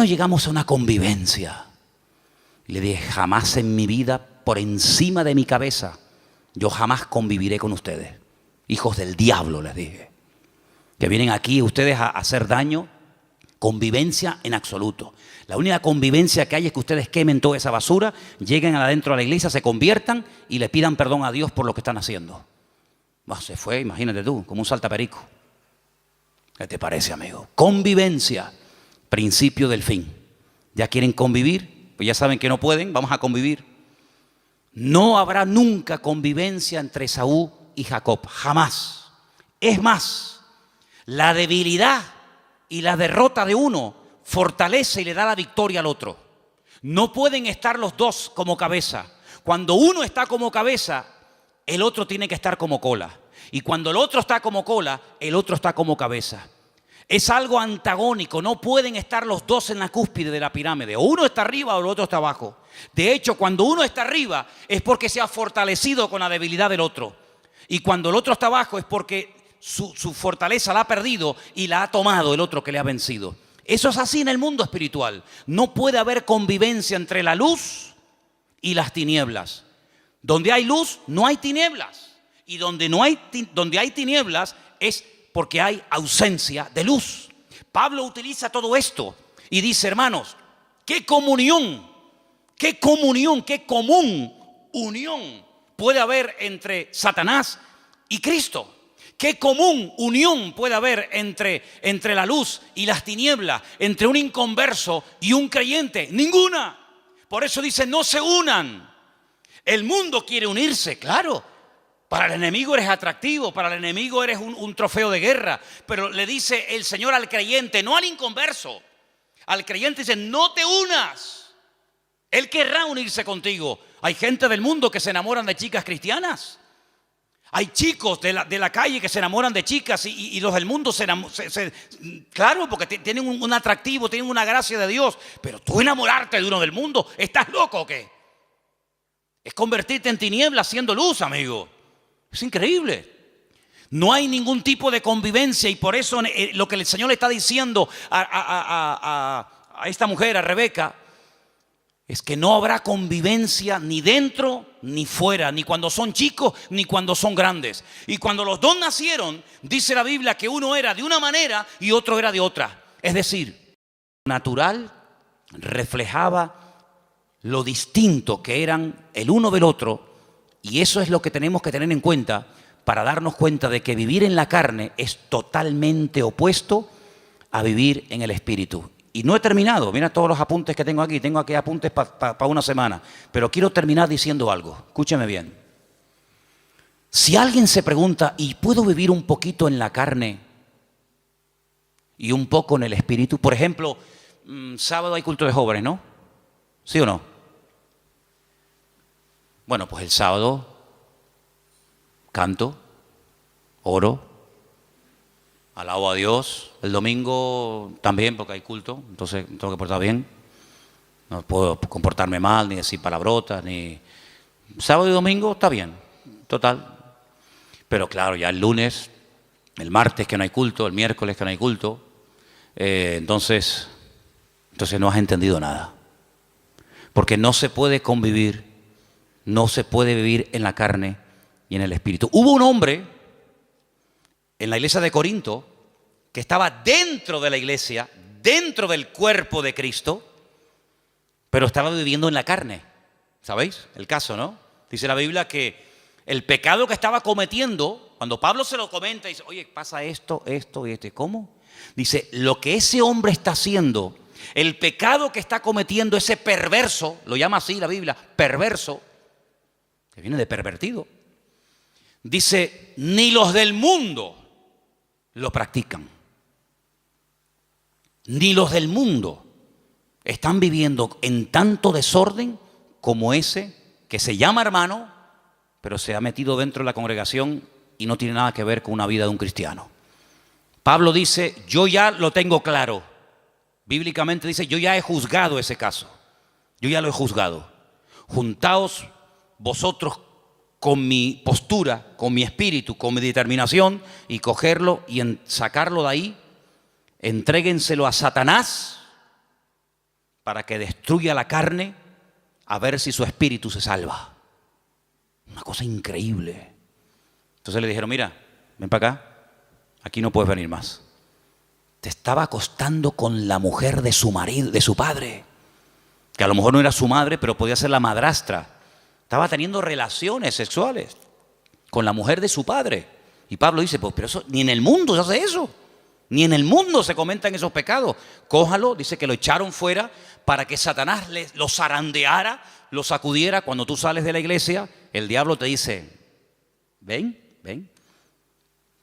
llegamos a una convivencia? Y le dije: jamás en mi vida, por encima de mi cabeza, yo jamás conviviré con ustedes. Hijos del diablo, les dije. Que vienen aquí ustedes a hacer daño. Convivencia en absoluto. La única convivencia que hay es que ustedes quemen toda esa basura, lleguen adentro de la iglesia, se conviertan y le pidan perdón a Dios por lo que están haciendo. Se fue, imagínate tú, como un saltaperico. ¿Qué te parece, amigo? Convivencia, principio del fin. ¿Ya quieren convivir? Pues ya saben que no pueden, vamos a convivir. No habrá nunca convivencia entre Esaú y Jacob, jamás. Es más, la debilidad y la derrota de uno fortalece y le da la victoria al otro. No pueden estar los dos como cabeza. Cuando uno está como cabeza, el otro tiene que estar como cola. Y cuando el otro está como cola, el otro está como cabeza. Es algo antagónico, no pueden estar los dos en la cúspide de la pirámide. O uno está arriba o el otro está abajo. De hecho, cuando uno está arriba es porque se ha fortalecido con la debilidad del otro. Y cuando el otro está abajo es porque su fortaleza la ha perdido y la ha tomado el otro que le ha vencido. Eso es así en el mundo espiritual. No puede haber convivencia entre la luz y las tinieblas. Donde hay luz, no hay tinieblas. Y donde hay tinieblas es porque hay ausencia de luz. Pablo utiliza todo esto y dice, hermanos, qué común unión puede haber entre Satanás y Cristo. ¿Qué común unión puede haber entre la luz y las tinieblas, entre un inconverso y un creyente? Ninguna. Por eso dice, no se unan. El mundo quiere unirse, claro. Para el enemigo eres atractivo, para el enemigo eres un trofeo de guerra. Pero le dice el Señor al creyente, no al inconverso. Al creyente dice, no te unas. Él querrá unirse contigo. Hay gente del mundo que se enamoran de chicas cristianas. Hay chicos de la calle que se enamoran de chicas y los del mundo claro, porque tienen un atractivo, tienen una gracia de Dios. Pero tú enamorarte de uno del mundo, ¿estás loco o qué? Es convertirte en tinieblas siendo luz, amigo. Es increíble. No hay ningún tipo de convivencia y por eso lo que el Señor le está diciendo a esta mujer, a Rebeca, es que no habrá convivencia ni dentro ni fuera, ni cuando son chicos ni cuando son grandes. Y cuando los dos nacieron, dice la Biblia que uno era de una manera y otro era de otra. Es decir, lo natural reflejaba lo distinto que eran el uno del otro. Y eso es lo que tenemos que tener en cuenta para darnos cuenta de que vivir en la carne es totalmente opuesto a vivir en el Espíritu. Y no he terminado, mira todos los apuntes que tengo aquí apuntes para una semana, pero quiero terminar diciendo algo, escúcheme bien. Si alguien se pregunta, ¿y puedo vivir un poquito en la carne y un poco en el Espíritu? Por ejemplo, sábado hay culto de jóvenes, ¿no? ¿Sí o no? Bueno, pues el sábado canto, oro, alabo a Dios. El domingo también, porque hay culto, entonces tengo que portar bien. No puedo comportarme mal, ni decir palabrotas, ni... Sábado y domingo está bien, total. Pero claro, ya el lunes, el martes que no hay culto, el miércoles que no hay culto, entonces no has entendido nada. Porque no se puede convivir, no se puede vivir en la carne y en el Espíritu. Hubo un hombre en la iglesia de Corinto que estaba dentro de la iglesia, dentro del cuerpo de Cristo, pero estaba viviendo en la carne. ¿Sabéis el caso, no? Dice la Biblia que el pecado que estaba cometiendo, cuando Pablo se lo comenta, dice, oye, pasa esto y esto. ¿Cómo? Dice, lo que ese hombre está haciendo, el pecado que está cometiendo ese perverso, lo llama así la Biblia, perverso, que viene de pervertido. Dice, ni los del mundo lo practican. Ni los del mundo están viviendo en tanto desorden como ese que se llama hermano, pero se ha metido dentro de la congregación y no tiene nada que ver con una vida de un cristiano. Pablo dice, yo ya lo tengo claro. Bíblicamente dice, yo ya he juzgado ese caso. Yo ya lo he juzgado. Juntaos vosotros con mi postura, con mi espíritu, con mi determinación y cogerlo y sacarlo de ahí. Entréguenselo a Satanás para que destruya la carne a ver si su espíritu se salva. Una cosa increíble. Entonces le dijeron, mira, ven para acá, aquí no puedes venir más. Te estaba acostando con la mujer de su marido, de su padre, que a lo mejor no era su madre, pero podía ser la madrastra. Estaba teniendo relaciones sexuales con la mujer de su padre. Y Pablo dice, pues pero eso ni en el mundo se hace eso. Ni en el mundo se comentan esos pecados. Cójalo, dice que lo echaron fuera para que Satanás lo zarandeara, lo sacudiera. Cuando tú sales de la iglesia, el diablo te dice, ven.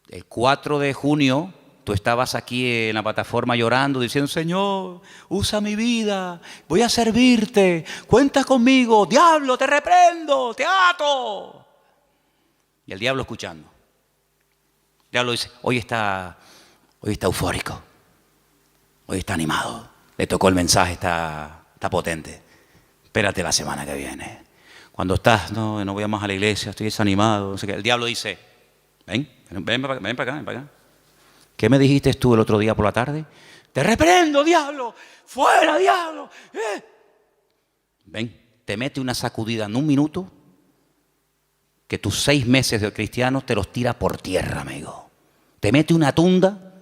El 4 de junio tú estabas aquí en la plataforma llorando, diciendo, Señor, usa mi vida, voy a servirte, cuenta conmigo, diablo, te reprendo, te ato. Y el diablo escuchando. El diablo dice, hoy está eufórico, hoy está animado, le tocó el mensaje, está potente. Espérate la semana que viene. Cuando estás, no voy a más a la iglesia, estoy desanimado, no sé qué. El diablo dice, ven. ven para acá, ven para acá. ¿Qué me dijiste tú el otro día por la tarde? Te reprendo, diablo. Fuera, diablo. Ven, te mete una sacudida en un minuto que tus 6 meses de cristiano te los tira por tierra, amigo. Te mete una tunda